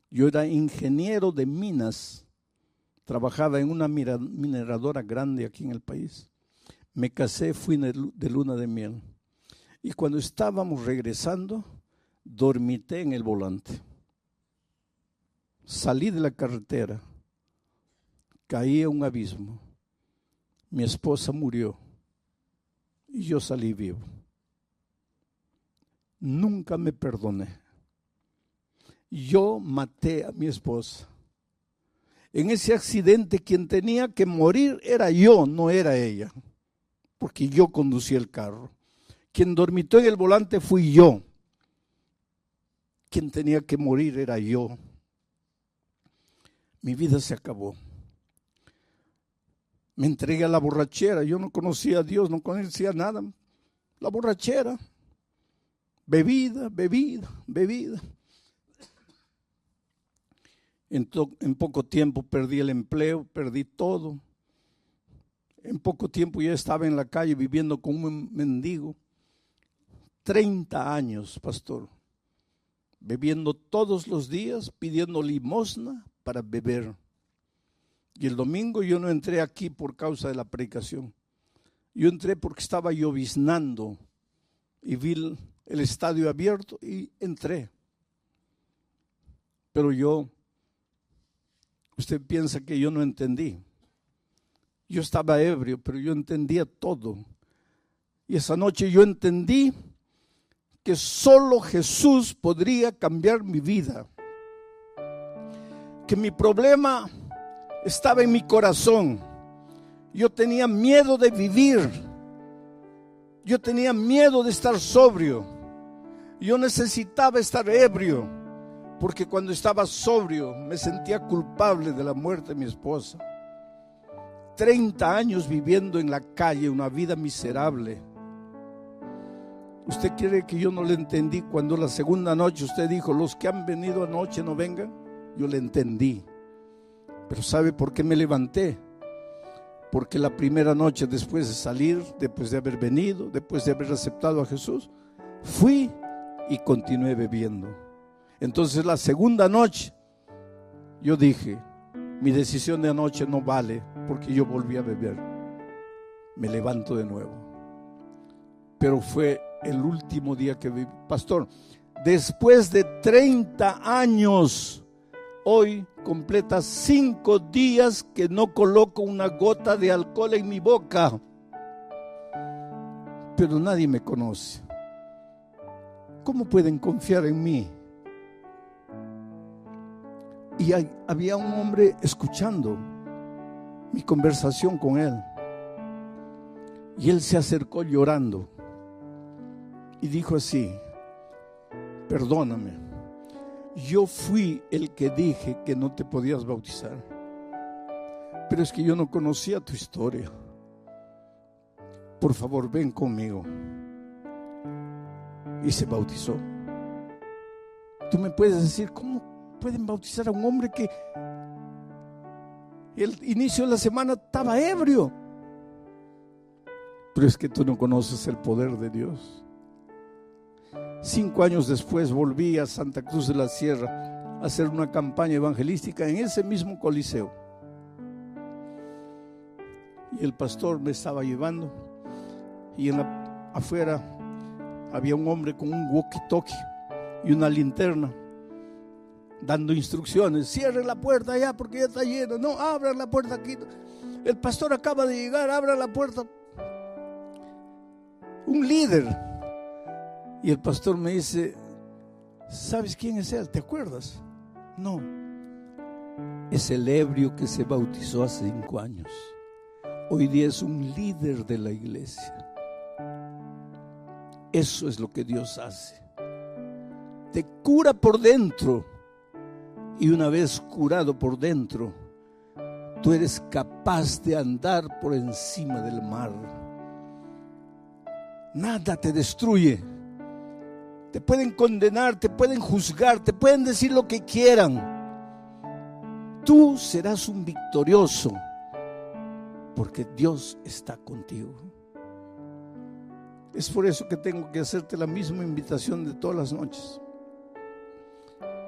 Yo era ingeniero de minas, trabajaba en una mineradora grande aquí en el país. Me casé, fui de luna de miel. Y cuando estábamos regresando, dormité en el volante. Salí de la carretera, caí a un abismo. Mi esposa murió y yo salí vivo. Nunca me perdoné. Yo maté a mi esposa. En ese accidente quien tenía que morir era yo, no era ella, porque yo conducía el carro. Quien dormitó en el volante fui yo. Quien tenía que morir era yo. Mi vida se acabó. Me entregué a la borrachera. Yo no conocía a Dios, no conocía nada. La borrachera. Bebida. En poco tiempo perdí el empleo, perdí todo. En poco tiempo ya estaba en la calle viviendo como un mendigo. 30 años, pastor, bebiendo todos los días, pidiendo limosna para beber. Y el domingo yo no entré aquí por causa de la predicación. Yo entré porque estaba lloviznando y vi el estadio abierto y entré. Pero usted piensa que yo no entendí. Yo estaba ebrio, pero yo entendía todo. Y esa noche yo entendí que solo Jesús podría cambiar mi vida. Que mi problema estaba en mi corazón. Yo tenía miedo de vivir. Yo tenía miedo de estar sobrio. Yo necesitaba estar ebrio, porque cuando estaba sobrio me sentía culpable de la muerte de mi esposa. 30 años viviendo en la calle, una vida miserable. ¿Usted cree que yo no le entendí cuando la segunda noche usted dijo, los que han venido anoche no vengan? Yo le entendí. Pero ¿sabe por qué me levanté? Porque la primera noche después de salir, después de haber venido, después de haber aceptado a Jesús, fui y continué bebiendo. Entonces la segunda noche yo dije, mi decisión de anoche no vale porque yo volví a beber. Me levanto de nuevo. Pero fue el último día que viví. Pastor, después de 30 años, hoy completa 5 días que no coloco una gota de alcohol en mi boca. Pero nadie me conoce. ¿Cómo pueden confiar en mí? Y había un hombre escuchando mi conversación con él. Y él se acercó llorando y dijo así: perdóname, yo fui el que dije que no te podías bautizar, pero es que yo no conocía tu historia. Por favor, ven conmigo. Y se bautizó. Tú me puedes decir, ¿cómo pueden bautizar a un hombre que el inicio de la semana estaba ebrio? Pero es que tú no conoces el poder de Dios. 5 años después volví a Santa Cruz de la Sierra a hacer una campaña evangelística en ese mismo coliseo. Y el pastor me estaba llevando y afuera había un hombre con un walkie-talkie y una linterna dando instrucciones. Cierren la puerta ya porque ya está lleno. No, abran la puerta aquí. El pastor acaba de llegar, abran la puerta. Un líder. Y el pastor me dice, ¿sabes quién es él? ¿Te acuerdas? No. Es el ebrio que se bautizó hace 5 años. Hoy día es un líder de la iglesia. Eso es lo que Dios hace. Te cura por dentro. Y una vez curado por dentro, tú eres capaz de andar por encima del mar. Nada te destruye. Te pueden condenar, te pueden juzgar, te pueden decir lo que quieran. Tú serás un victorioso porque Dios está contigo. Es por eso que tengo que hacerte la misma invitación de todas las noches.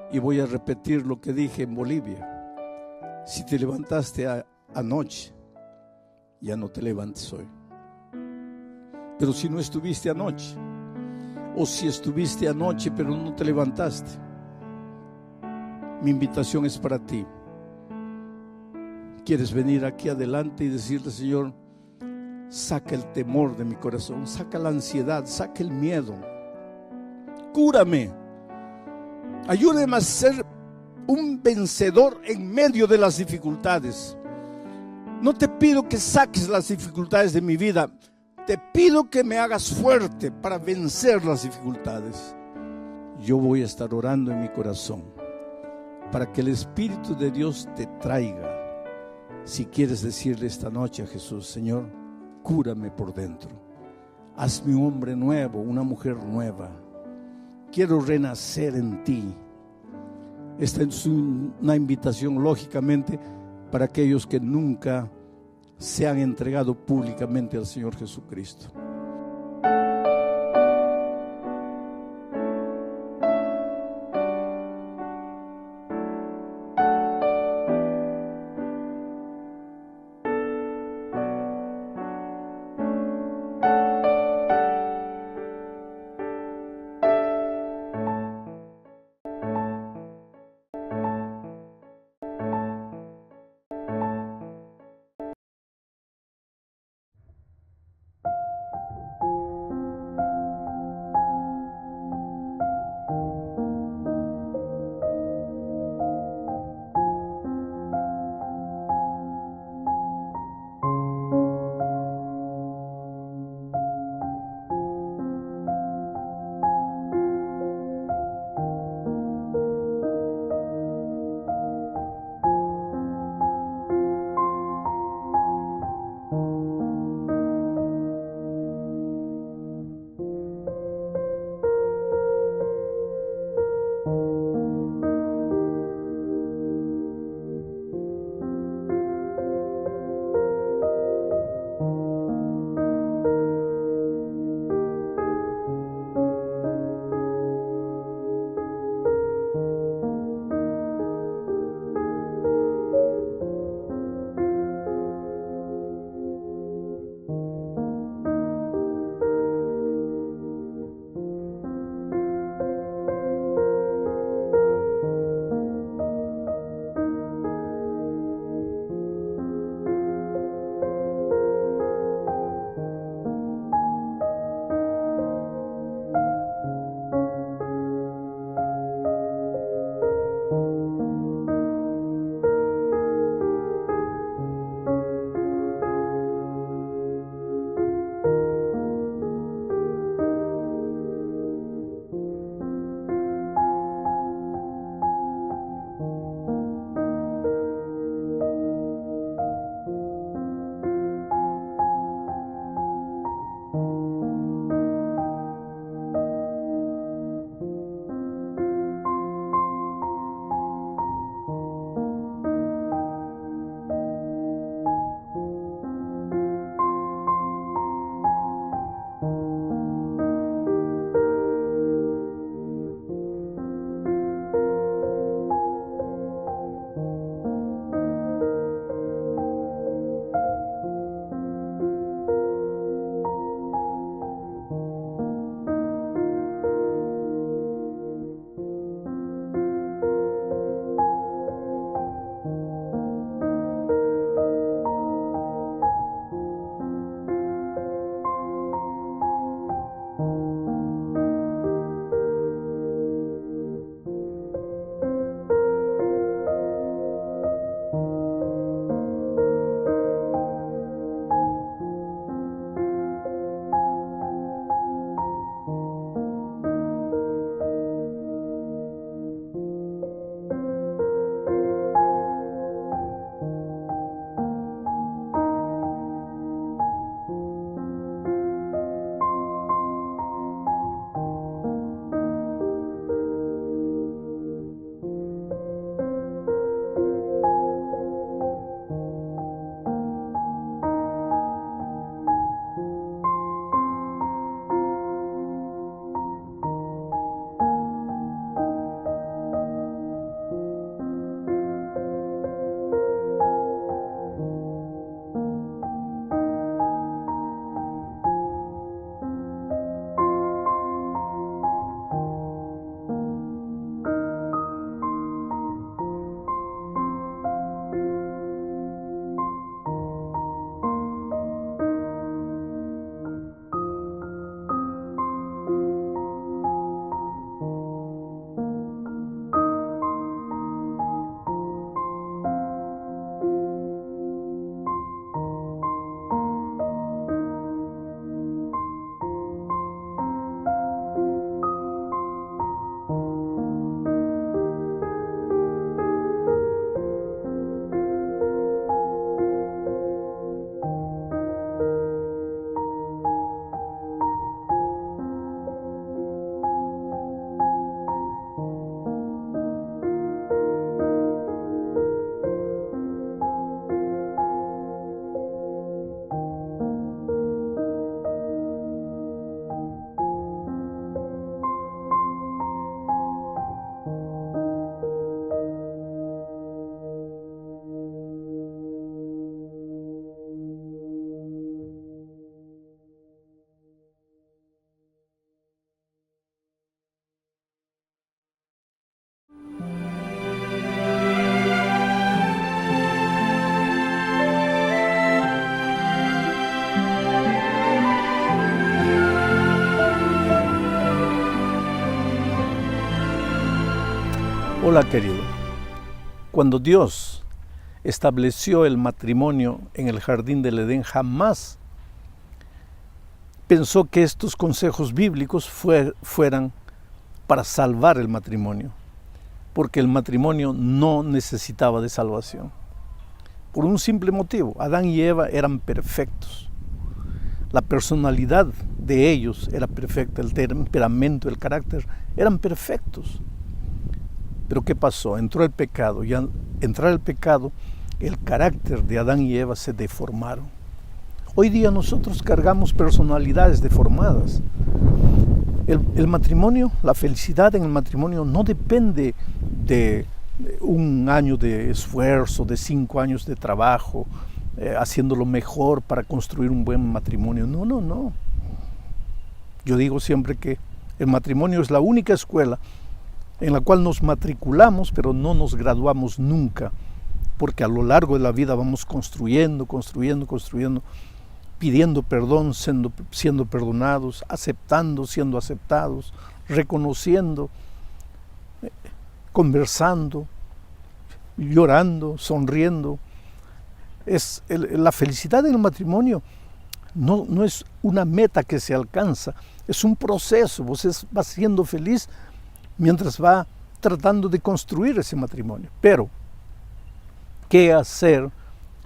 Y voy a repetir lo que dije en Bolivia. Si te levantaste anoche, ya no te levantes hoy. Pero si no estuviste anoche, o si estuviste anoche pero no te levantaste, mi invitación es para ti. ¿Quieres venir aquí adelante y decirle, Señor, saca el temor de mi corazón, saca la ansiedad, saca el miedo, cúrame, ayúdame a ser un vencedor en medio de las dificultades? No te pido que saques las dificultades de mi vida, te pido que me hagas fuerte para vencer las dificultades. Yo voy a estar orando en mi corazón para que el Espíritu de Dios te traiga. Si quieres decirle esta noche a Jesús, Señor, cúrame por dentro, hazme un hombre nuevo, una mujer nueva, quiero renacer en ti. Esta es una invitación, lógicamente, para aquellos que nunca se han entregado públicamente al Señor Jesucristo. Hola querido, cuando Dios estableció el matrimonio en el jardín del Edén, jamás pensó que estos consejos bíblicos fueran para salvar el matrimonio, porque el matrimonio no necesitaba de salvación. Por un simple motivo, Adán y Eva eran perfectos. La personalidad de ellos era perfecta, el temperamento, el carácter, eran perfectos. Pero ¿qué pasó? Entró el pecado, y al entrar el pecado, el carácter de Adán y Eva se deformaron. Hoy día nosotros cargamos personalidades deformadas. El matrimonio, la felicidad en el matrimonio no depende de un año de esfuerzo, de 5 años de trabajo, haciendo lo mejor para construir un buen matrimonio. No. Yo digo siempre que el matrimonio es la única escuela en la cual nos matriculamos, pero no nos graduamos nunca, porque a lo largo de la vida vamos construyendo, pidiendo perdón, siendo perdonados, aceptando, siendo aceptados, reconociendo, conversando, llorando, sonriendo. La felicidad en el matrimonio no es una meta que se alcanza, es un proceso. Vos vas siendo feliz mientras va tratando de construir ese matrimonio. Pero, ¿qué hacer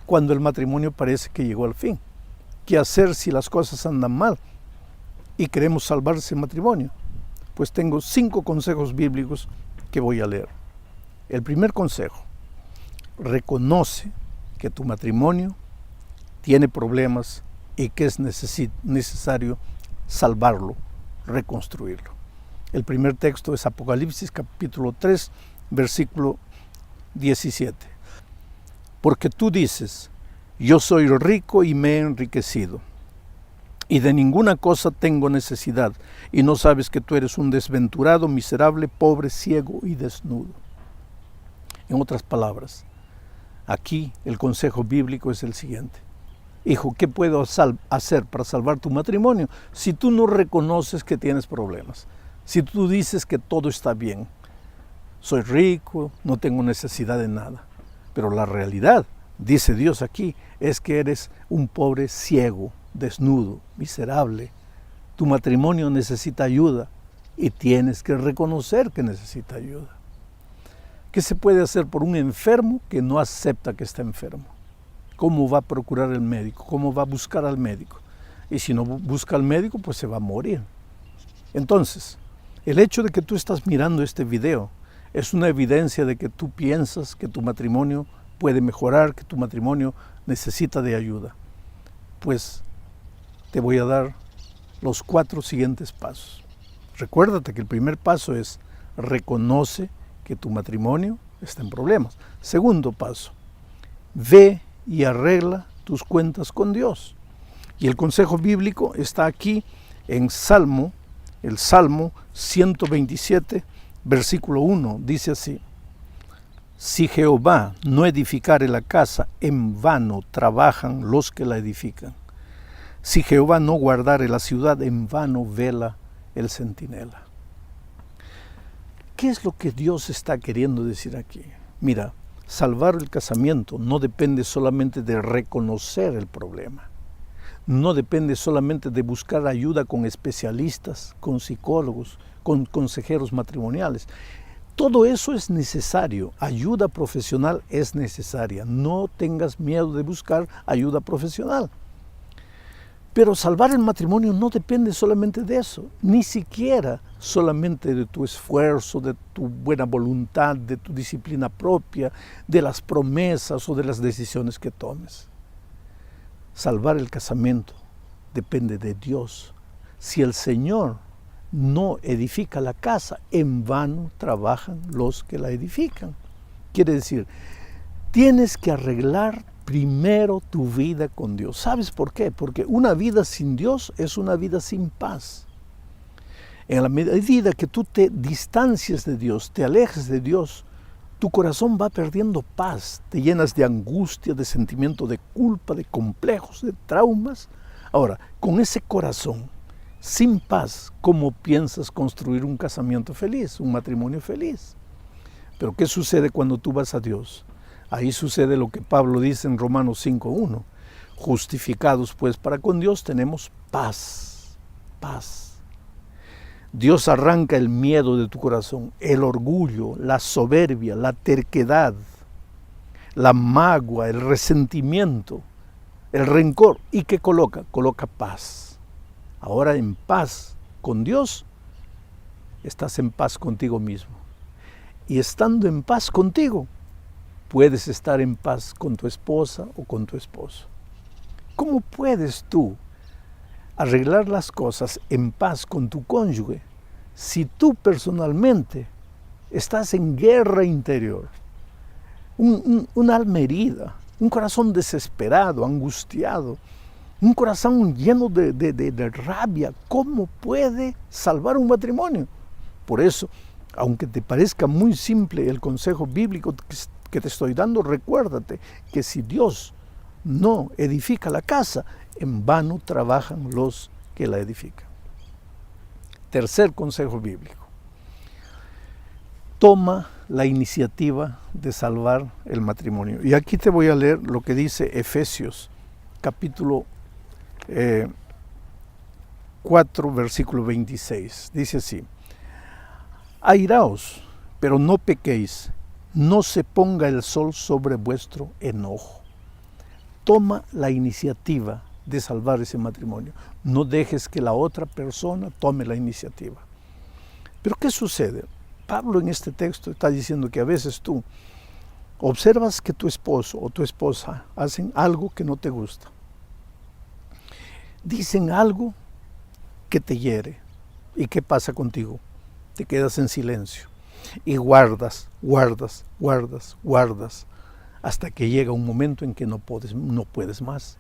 cuando el matrimonio parece que llegó al fin? ¿Qué hacer si las cosas andan mal y queremos salvar ese matrimonio? Pues tengo 5 consejos bíblicos que voy a leer. El primer consejo: reconoce que tu matrimonio tiene problemas y que es necesario salvarlo, reconstruirlo. El primer texto es Apocalipsis capítulo 3, versículo 17. Porque tú dices: yo soy rico y me he enriquecido, y de ninguna cosa tengo necesidad, y no sabes que tú eres un desventurado, miserable, pobre, ciego y desnudo. En otras palabras, aquí el consejo bíblico es el siguiente: hijo, ¿qué puedo hacer para salvar tu matrimonio si tú no reconoces que tienes problemas? Si tú dices que todo está bien, soy rico, no tengo necesidad de nada, pero la realidad, dice Dios aquí, es que eres un pobre ciego, desnudo, miserable. Tu matrimonio necesita ayuda y tienes que reconocer que necesita ayuda. ¿Qué se puede hacer por un enfermo que no acepta que está enfermo? ¿Cómo va a procurar el médico? ¿Cómo va a buscar al médico? Y si no busca al médico, pues se va a morir. Entonces, el hecho de que tú estás mirando este video es una evidencia de que tú piensas que tu matrimonio puede mejorar, que tu matrimonio necesita de ayuda. Pues te voy a dar los 4 siguientes pasos. Recuérdate que el primer paso es: reconoce que tu matrimonio está en problemas. Segundo paso: ve y arregla tus cuentas con Dios. Y el consejo bíblico está aquí en el Salmo 127, versículo 1, dice así: si Jehová no edificare la casa, en vano trabajan los que la edifican. Si Jehová no guardare la ciudad, en vano vela el centinela. ¿Qué es lo que Dios está queriendo decir aquí? Mira, salvar el casamiento no depende solamente de reconocer el problema. No depende solamente de buscar ayuda con especialistas, con psicólogos, con consejeros matrimoniales. Todo eso es necesario. Ayuda profesional es necesaria. No tengas miedo de buscar ayuda profesional. Pero salvar el matrimonio no depende solamente de eso, ni siquiera solamente de tu esfuerzo, de tu buena voluntad, de tu disciplina propia, de las promesas o de las decisiones que tomes. Salvar el casamiento depende de Dios. Si el Señor no edifica la casa, en vano trabajan los que la edifican. Quiere decir, tienes que arreglar primero tu vida con Dios. ¿Sabes por qué? Porque una vida sin Dios es una vida sin paz. En la medida que tú te distancias de Dios, te alejes de Dios, tu corazón va perdiendo paz, te llenas de angustia, de sentimiento de culpa, de complejos, de traumas. Ahora, con ese corazón sin paz, ¿cómo piensas construir un casamiento feliz, un matrimonio feliz? Pero ¿qué sucede cuando tú vas a Dios? Ahí sucede lo que Pablo dice en Romanos 5:1. Justificados pues para con Dios tenemos paz, paz. Dios arranca el miedo de tu corazón, el orgullo, la soberbia, la terquedad, la magua, el resentimiento, el rencor. ¿Y qué coloca? Coloca paz. Ahora en paz con Dios, estás en paz contigo mismo. Y estando en paz contigo, puedes estar en paz con tu esposa o con tu esposo. ¿Cómo puedes tú arreglar las cosas en paz con tu cónyuge si tú personalmente estás en guerra interior? Un alma herida, un corazón desesperado, angustiado, un corazón lleno de rabia. ¿Cómo puede salvar un matrimonio? Por eso, aunque te parezca muy simple el consejo bíblico que te estoy dando, recuérdate que si Dios no edifica la casa, en vano trabajan los que la edifican. Tercer consejo bíblico. Toma la iniciativa de salvar el matrimonio. Y aquí te voy a leer lo que dice Efesios, capítulo 4, versículo 26. Dice así: airaos, pero no pequéis, no se ponga el sol sobre vuestro enojo. Toma la iniciativa de salvar ese matrimonio. No dejes que la otra persona tome la iniciativa. Pero ¿qué sucede? Pablo en este texto está diciendo que a veces tú observas que tu esposo o tu esposa hacen algo que no te gusta. Dicen algo que te hiere. ¿Y qué pasa contigo? Te quedas en silencio y guardas, hasta que llega un momento en que no puedes más.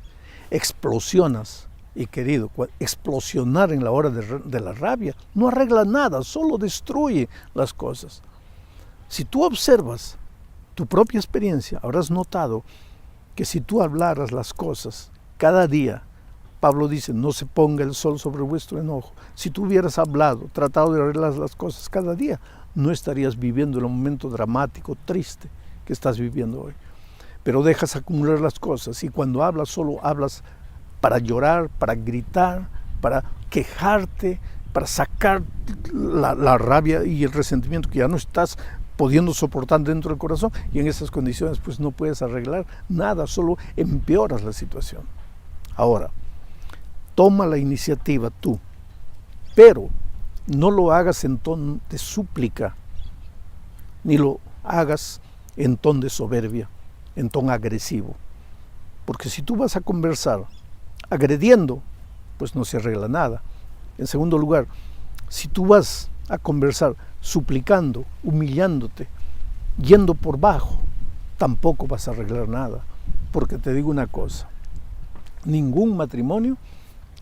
Explosionas. Y querido, explosionar en la hora de la rabia no arregla nada, solo destruye las cosas. Si tú observas tu propia experiencia, habrás notado que si tú hablaras las cosas cada día, Pablo dice, no se ponga el sol sobre vuestro enojo. Si tú hubieras hablado, tratado de arreglar las cosas cada día, no estarías viviendo el momento dramático, triste que estás viviendo hoy. Pero dejas acumular las cosas y cuando hablas, solo hablas para llorar, para gritar, para quejarte, para sacar la rabia y el resentimiento que ya no estás pudiendo soportar dentro del corazón, y en esas condiciones pues no puedes arreglar nada, solo empeoras la situación. Ahora, toma la iniciativa tú, pero no lo hagas en tono de súplica, ni lo hagas en tono de soberbia, en tono agresivo, porque si tú vas a conversar agrediendo, pues no se arregla nada. En segundo lugar, si tú vas a conversar suplicando, humillándote, yendo por bajo, tampoco vas a arreglar nada. Porque te digo una cosa, ningún matrimonio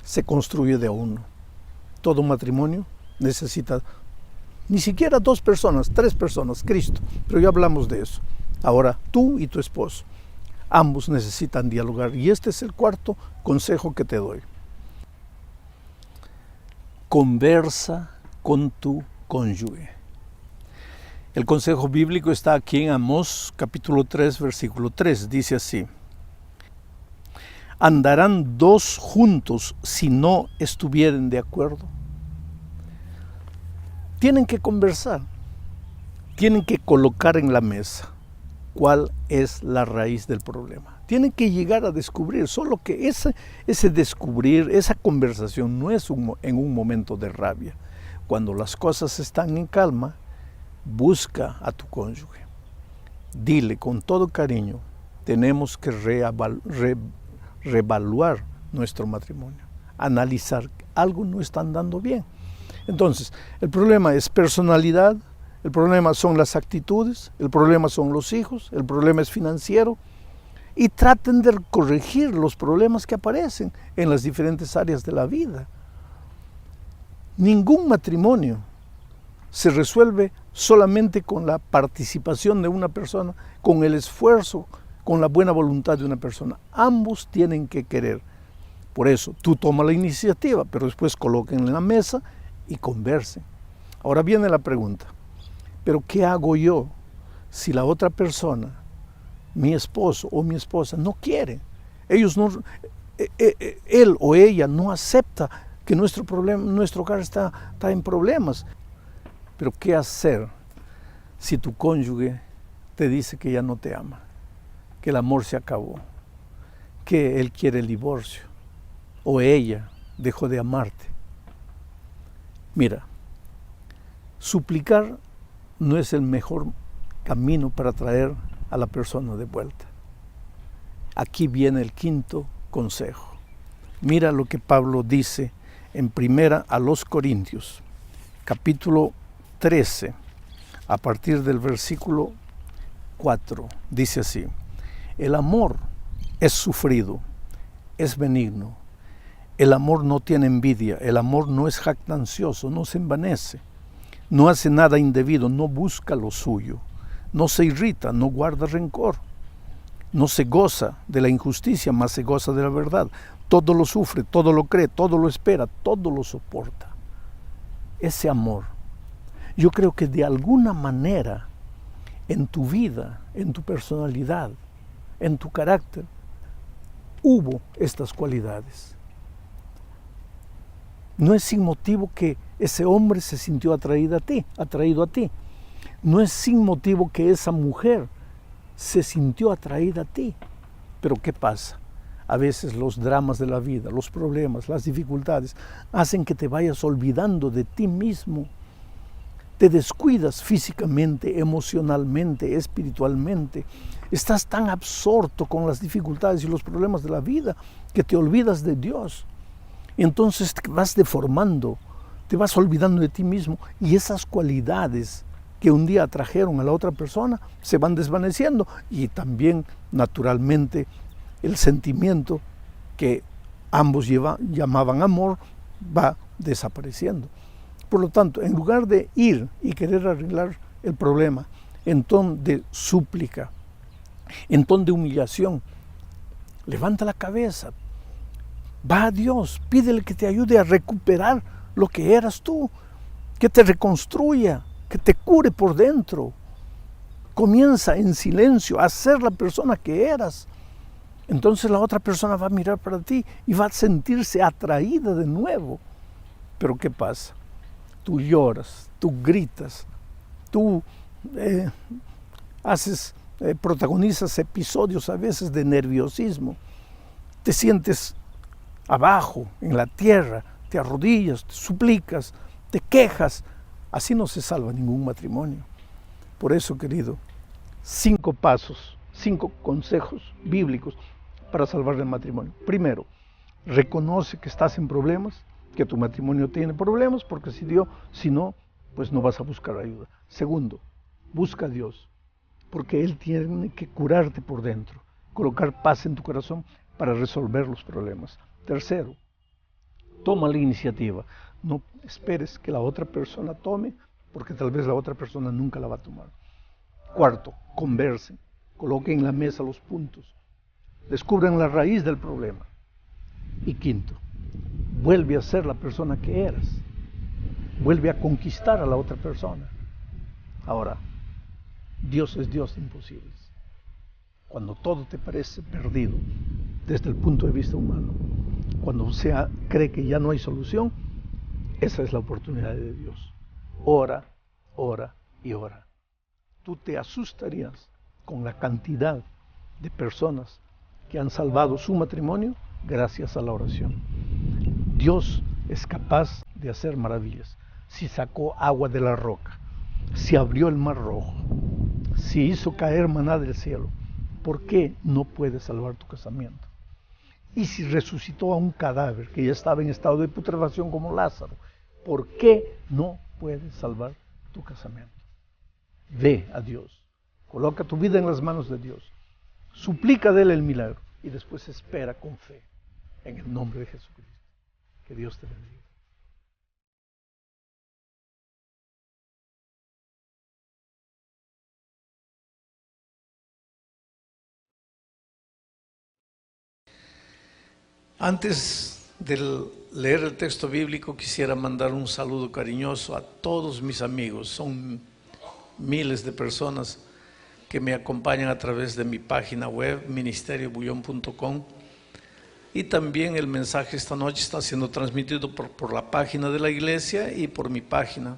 se construye de uno. Todo matrimonio necesita ni siquiera 2 personas, 3 personas, Cristo, pero ya hablamos de eso. Ahora tú y tu esposo. Ambos necesitan dialogar y este es el cuarto consejo que te doy. Conversa con tu cónyuge. El consejo bíblico está aquí en Amós capítulo 3 versículo 3. Dice así: ¿andarán 2 juntos si no estuvieren de acuerdo? Tienen que conversar, tienen que colocar en la mesa cuál es la raíz del problema. Tienen que llegar a descubrir, solo que ese descubrir, esa conversación no es en un momento de rabia. Cuando las cosas están en calma, busca a tu cónyuge. Dile con todo cariño, tenemos que reevaluar nuestro matrimonio, analizar, algo no está andando bien. Entonces, el problema es personalidad, el problema son las actitudes, el problema son los hijos, el problema es financiero. Y traten de corregir los problemas que aparecen en las diferentes áreas de la vida. Ningún matrimonio se resuelve solamente con la participación de una persona, con el esfuerzo, con la buena voluntad de una persona. Ambos tienen que querer. Por eso, tú toma la iniciativa, pero después coloquen en la mesa y conversen. Ahora viene la pregunta, ¿pero qué hago yo Si la otra persona, mi esposo o mi esposa, no quiere, él o ella no acepta que nuestro hogar está en problemas. Pero ¿qué hacer si tu cónyuge te dice que ya no te ama, que el amor se acabó, que él quiere el divorcio o ella dejó de amarte? Mira, suplicar no es el mejor camino para traer a la persona de vuelta. Aquí viene el quinto consejo. Mira lo que Pablo dice en primera a los Corintios, capítulo 13, a partir del versículo 4, dice así: el amor es sufrido, es benigno, el amor no tiene envidia, el amor no es jactancioso, no se envanece, no hace nada indebido, no busca lo suyo, no se irrita, no guarda rencor, no se goza de la injusticia, mas se goza de la verdad. Todo lo sufre, todo lo cree, todo lo espera, todo lo soporta. Ese amor, yo creo que de alguna manera en tu vida, en tu personalidad, en tu carácter, hubo estas cualidades. No es sin motivo que ese hombre se sintió atraído a ti. No es sin motivo que esa mujer se sintió atraída a ti. Pero ¿qué pasa? A veces los dramas de la vida, los problemas, las dificultades, hacen que te vayas olvidando de ti mismo. Te descuidas físicamente, emocionalmente, espiritualmente. Estás tan absorto con las dificultades y los problemas de la vida que te olvidas de Dios. Entonces te vas deformando, te vas olvidando de ti mismo, y esas cualidades que un día atrajeron a la otra persona se van desvaneciendo, y también naturalmente el sentimiento que ambos llamaban amor va desapareciendo. Por lo tanto, en lugar de ir y querer arreglar el problema en ton de súplica, en ton de humillación, levanta la cabeza, va a Dios, pídele que te ayude a recuperar lo que eras tú, que te reconstruya, que te cure por dentro. Comienza en silencio a ser la persona que eras. Entonces la otra persona va a mirar para ti y va a sentirse atraída de nuevo. Pero ¿qué pasa? Tú lloras, tú gritas, tú protagonizas episodios a veces de nerviosismo, te sientes abajo, en la tierra, te arrodillas, te suplicas, te quejas. Así no se salva ningún matrimonio. Por eso, querido, 5 pasos, 5 consejos bíblicos para salvar el matrimonio. Primero, reconoce que estás en problemas, que tu matrimonio tiene problemas, porque si no, pues no vas a buscar ayuda. Segundo, busca a Dios, porque Él tiene que curarte por dentro, colocar paz en tu corazón para resolver los problemas. Tercero, toma la iniciativa. No esperes que la otra persona tome, porque tal vez la otra persona nunca la va a tomar. Cuarto, conversen, coloquen en la mesa los puntos, descubran la raíz del problema. Y quinto, vuelve a ser la persona que eras, vuelve a conquistar a la otra persona. Ahora, Dios es Dios de imposibles. Cuando todo te parece perdido desde el punto de vista humano, cuando cree que ya no hay solución, esa es la oportunidad de Dios. Ora, ora y ora. Tú te asustarías con la cantidad de personas que han salvado su matrimonio gracias a la oración. Dios es capaz de hacer maravillas. Si sacó agua de la roca, si abrió el mar rojo, si hizo caer maná del cielo, ¿por qué no puede salvar tu casamiento? Y si resucitó a un cadáver que ya estaba en estado de putrefacción como Lázaro, ¿por qué no puede salvar tu casamiento? Ve a Dios, coloca tu vida en las manos de Dios, suplica de Él el milagro y después espera con fe en el nombre de Jesucristo. Que Dios te bendiga. Antes de leer el texto bíblico, quisiera mandar un saludo cariñoso a todos mis amigos. Son miles de personas que me acompañan a través de mi página web, ministeriobullón.com. Y también el mensaje esta noche está siendo transmitido por la página de la iglesia y por mi página.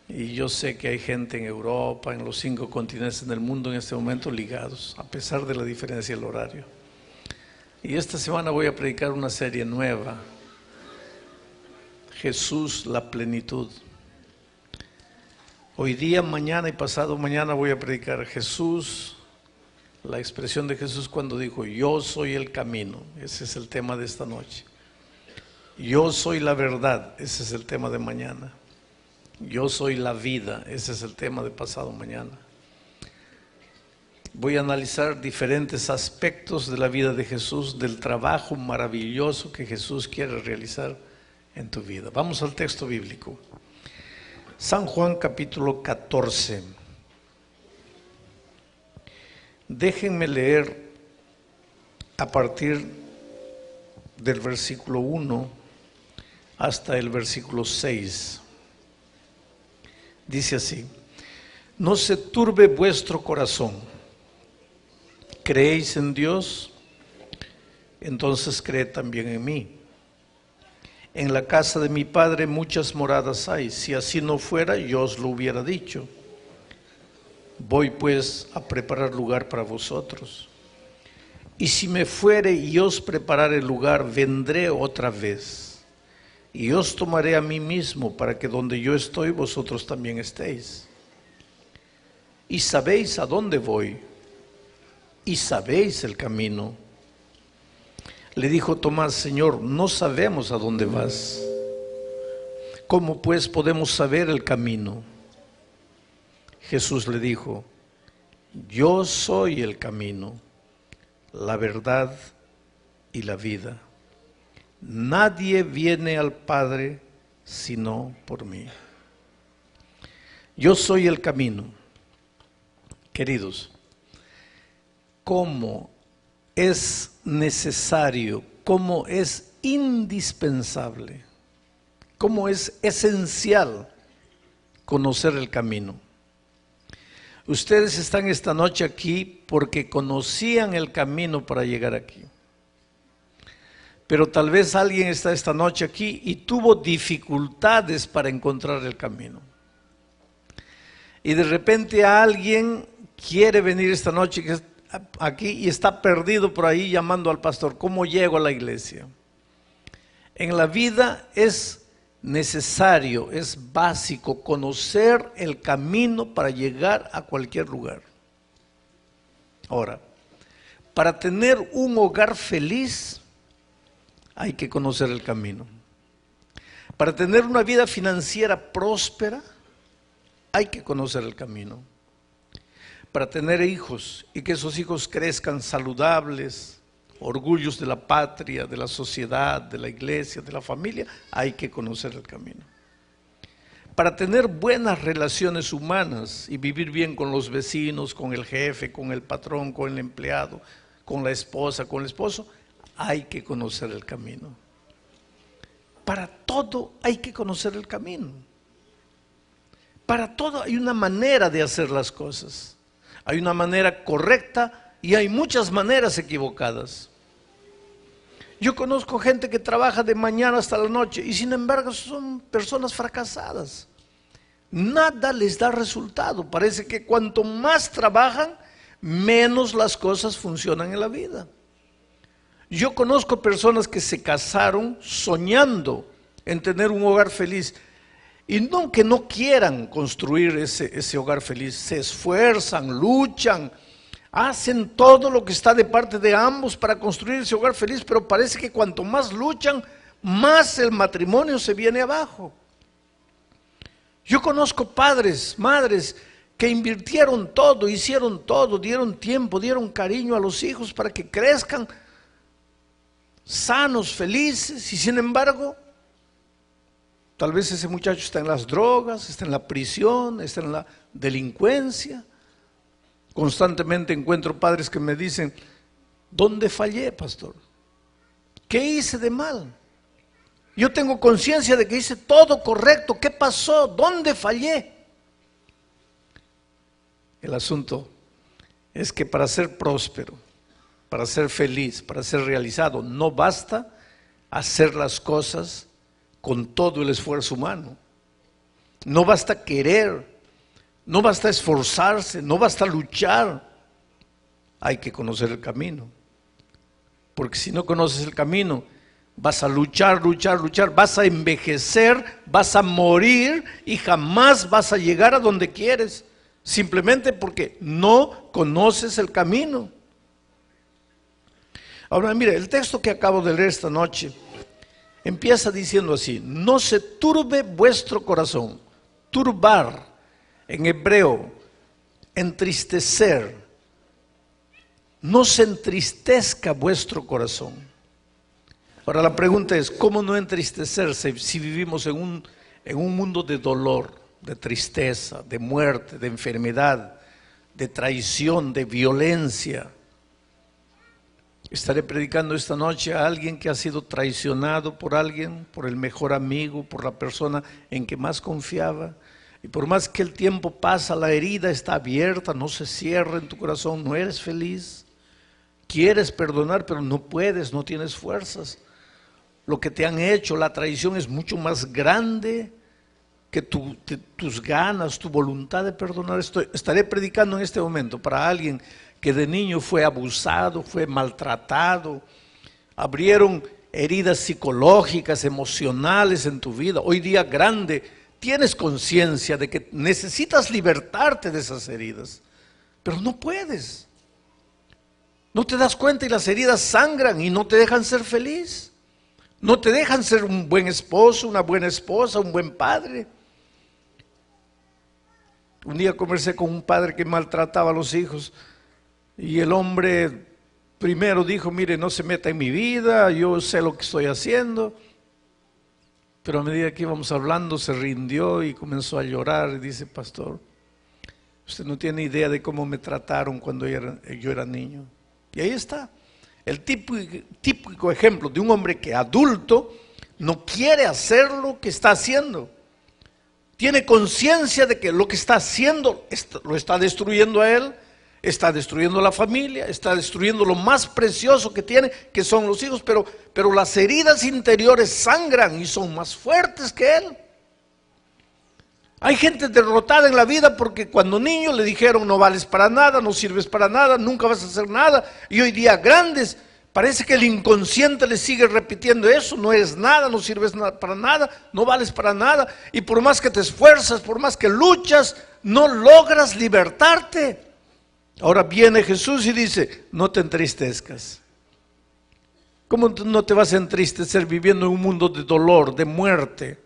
Y yo sé que hay gente en Europa, en los 5 continentes del mundo en este momento ligados, a pesar de la diferencia del horario. Y esta semana voy a predicar una serie nueva, Jesús, la plenitud. Hoy día, mañana y pasado mañana voy a predicar Jesús, la expresión de Jesús cuando dijo, yo soy el camino. Ese es el tema de esta noche. Yo soy la verdad. Ese es el tema de mañana. Yo soy la vida. Ese es el tema de pasado mañana. Voy a analizar diferentes aspectos de la vida de Jesús, del trabajo maravilloso que Jesús quiere realizar en tu vida. Vamos al texto bíblico. San Juan capítulo 14. Déjenme leer a partir del versículo 1 hasta el versículo 6. Dice así: no se turbe vuestro corazón. ¿Creéis en Dios? Entonces creed también en mí. En la casa de mi Padre muchas moradas hay. Si así no fuera, yo os lo hubiera dicho. Voy pues a preparar lugar para vosotros. Y si me fuere y os preparare el lugar, vendré otra vez. Y os tomaré a mí mismo, para que donde yo estoy, vosotros también estéis. Y sabéis a dónde voy. Y sabéis el camino. Le dijo Tomás: Señor, no sabemos a dónde vas. ¿Cómo pues podemos saber el camino? Jesús le dijo: yo soy el camino, la verdad y la vida. Nadie viene al Padre sino por mí. Yo soy el camino. Queridos, ¿cómo es necesario, cómo es indispensable, cómo es esencial conocer el camino? Ustedes están esta noche aquí porque conocían el camino para llegar aquí. Pero tal vez alguien está esta noche aquí y tuvo dificultades para encontrar el camino. Y de repente alguien quiere venir esta noche aquí y está perdido por ahí llamando al pastor. ¿Cómo llego a la iglesia? En la vida es necesario, es básico conocer el camino para llegar a cualquier lugar. Ahora, para tener un hogar feliz hay que conocer el camino. Para tener una vida financiera próspera hay que conocer el camino. Para tener hijos y que esos hijos crezcan saludables, orgullos de la patria, de la sociedad, de la iglesia, de la familia, hay que conocer el camino. Para tener buenas relaciones humanas y vivir bien con los vecinos, con el jefe, con el patrón, con el empleado, con la esposa, con el esposo, hay que conocer el camino. Para todo hay que conocer el camino. Para todo hay una manera de hacer las cosas. Hay una manera correcta y hay muchas maneras equivocadas. Yo conozco gente que trabaja de mañana hasta la noche y sin embargo son personas fracasadas. Nada les da resultado. Parece que cuanto más trabajan, menos las cosas funcionan en la vida. Yo conozco personas que se casaron soñando en tener un hogar feliz. Y no que no quieran construir ese hogar feliz, se esfuerzan, luchan, hacen todo lo que está de parte de ambos para construir ese hogar feliz, pero parece que cuanto más luchan, más el matrimonio se viene abajo. Yo conozco padres, madres que invirtieron todo, hicieron todo, dieron tiempo, dieron cariño a los hijos para que crezcan sanos, felices, y sin embargo, tal vez ese muchacho está en las drogas, está en la prisión, está en la delincuencia. Constantemente encuentro padres que me dicen: ¿dónde fallé, pastor? ¿Qué hice de mal? Yo tengo conciencia de que hice todo correcto. ¿Qué pasó? ¿Dónde fallé? El asunto es que para ser próspero, para ser feliz, para ser realizado, no basta hacer las cosas con todo el esfuerzo humano. No basta querer, no basta esforzarse, no basta luchar. Hay que conocer el camino. Porque si no conoces el camino, vas a luchar, vas a envejecer, vas a morir y jamás vas a llegar a donde quieres. Simplemente porque no conoces el camino. Ahora mire, el texto que acabo de leer esta noche empieza diciendo así: no se turbe vuestro corazón. Turbar, en hebreo, entristecer. No se entristezca vuestro corazón. Ahora la pregunta es, ¿cómo no entristecerse si vivimos en un mundo de dolor, de tristeza, de muerte, de enfermedad, de traición, de violencia? Estaré predicando esta noche a alguien que ha sido traicionado por alguien, por el mejor amigo, por la persona en que más confiaba. Y por más que el tiempo pasa, la herida está abierta, no se cierra en tu corazón, no eres feliz. Quieres perdonar, pero no puedes, no tienes fuerzas. Lo que te han hecho, la traición es mucho más grande que tus ganas, tu voluntad de perdonar. Estaré predicando en este momento para alguien que de niño fue abusado, fue maltratado, abrieron heridas psicológicas, emocionales en tu vida. Hoy día grande, tienes conciencia de que necesitas libertarte de esas heridas, pero no puedes. No te das cuenta y las heridas sangran y no te dejan ser feliz. No te dejan ser un buen esposo, una buena esposa, un buen padre. Un día conversé con un padre que maltrataba a los hijos y el hombre primero dijo: mire, no se meta en mi vida, yo sé lo que estoy haciendo. Pero a medida que íbamos hablando se rindió y comenzó a llorar y dice: pastor, usted no tiene idea de cómo me trataron cuando yo era niño. Y ahí está, el típico ejemplo de un hombre que adulto no quiere hacer lo que está haciendo. Tiene conciencia de que lo que está haciendo lo está destruyendo a él, está destruyendo a la familia, está destruyendo lo más precioso que tiene, que son los hijos, pero las heridas interiores sangran y son más fuertes que él. Hay gente derrotada en la vida porque cuando niño le dijeron: no vales para nada, no sirves para nada, nunca vas a hacer nada. Y hoy día grandes, parece que el inconsciente le sigue repitiendo eso: no eres nada, no sirves para nada, no vales para nada. Y por más que te esfuerzas, por más que luchas, no logras libertarte. Ahora viene Jesús y dice: no te entristezcas. ¿Cómo no te vas a entristecer viviendo en un mundo de dolor, de muerte?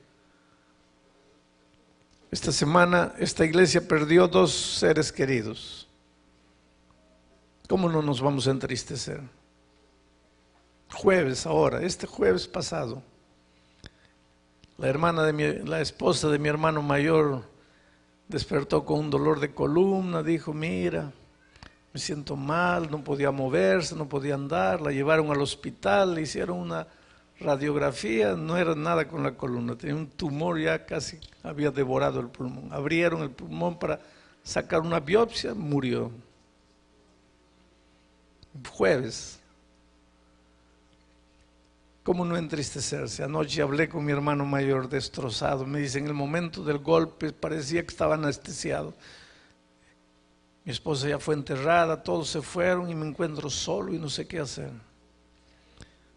Esta semana esta iglesia perdió 2 seres queridos. ¿Cómo no nos vamos a entristecer? Jueves ahora, este jueves pasado, la esposa de mi hermano mayor despertó con un dolor de columna. Dijo: mira, me siento mal, no podía moverse, no podía andar. La llevaron al hospital, le hicieron una radiografía, no era nada con la columna, tenía un tumor, ya casi había devorado el pulmón. Abrieron el pulmón para sacar una biopsia, murió. Jueves. ¿Cómo no entristecerse? Anoche hablé con mi hermano mayor destrozado. Me dice: en el momento del golpe parecía que estaba anestesiado. Mi esposa ya fue enterrada, todos se fueron y me encuentro solo y no sé qué hacer.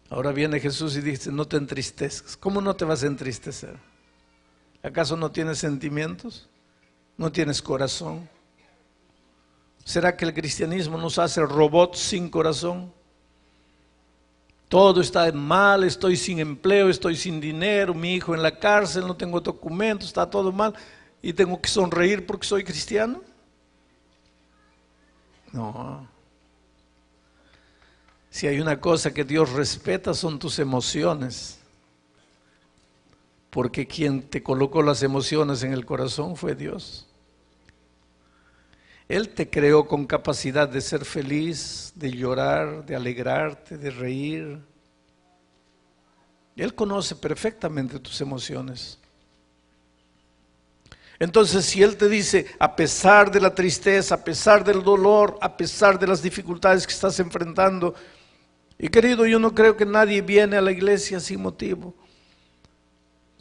Ahora viene Jesús y dice: no te entristezcas. ¿Cómo no te vas a entristecer? ¿Acaso no tienes sentimientos? ¿No tienes corazón? ¿Será que el cristianismo nos hace robots sin corazón? Todo está mal, estoy sin empleo, estoy sin dinero, mi hijo en la cárcel, no tengo documentos, está todo mal y tengo que sonreír porque soy cristiano. No. Si hay una cosa que Dios respeta son tus emociones, porque quien te colocó las emociones en el corazón fue Dios. Él te creó con capacidad de ser feliz, de llorar, de alegrarte, de reír. Él conoce perfectamente tus emociones. Entonces, si Él te dice, a pesar de la tristeza, a pesar del dolor, a pesar de las dificultades que estás enfrentando, y querido, yo no creo que nadie viene a la iglesia sin motivo.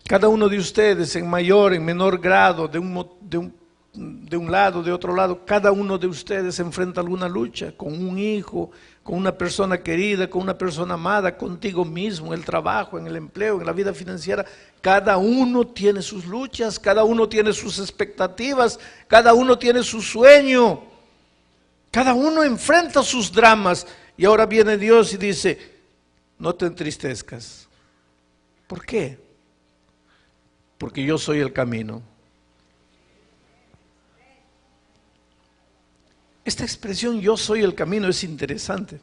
Cada uno de ustedes, en mayor, en menor grado, de un lado, de otro lado, cada uno de ustedes enfrenta alguna lucha, con un hijo, con una persona querida, con una persona amada, contigo mismo, en el trabajo, en el empleo, en la vida financiera. Cada uno tiene sus luchas, cada uno tiene sus expectativas, cada uno tiene su sueño, cada uno enfrenta sus dramas. Y ahora viene Dios y dice, no te entristezcas. ¿Por qué? Porque yo soy el camino. Esta expresión yo soy el camino es interesante,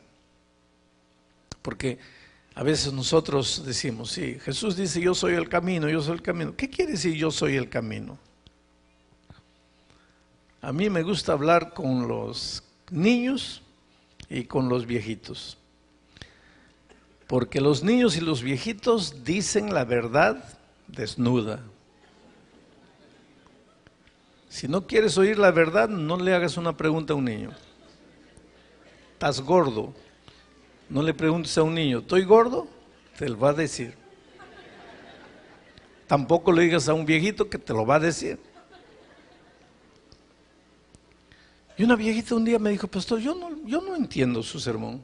porque a veces nosotros decimos, sí, Jesús dice yo soy el camino, yo soy el camino. ¿Qué quiere decir yo soy el camino? A mí me gusta hablar con los niños y con los viejitos, porque los niños y los viejitos dicen la verdad desnuda. Si no quieres oír la verdad, no le hagas una pregunta a un niño. ¿Estás gordo? No le preguntes a un niño, ¿estoy gordo? Te lo va a decir. Tampoco le digas a un viejito que te lo va a decir. Y una viejita un día me dijo, pastor, yo no entiendo su sermón.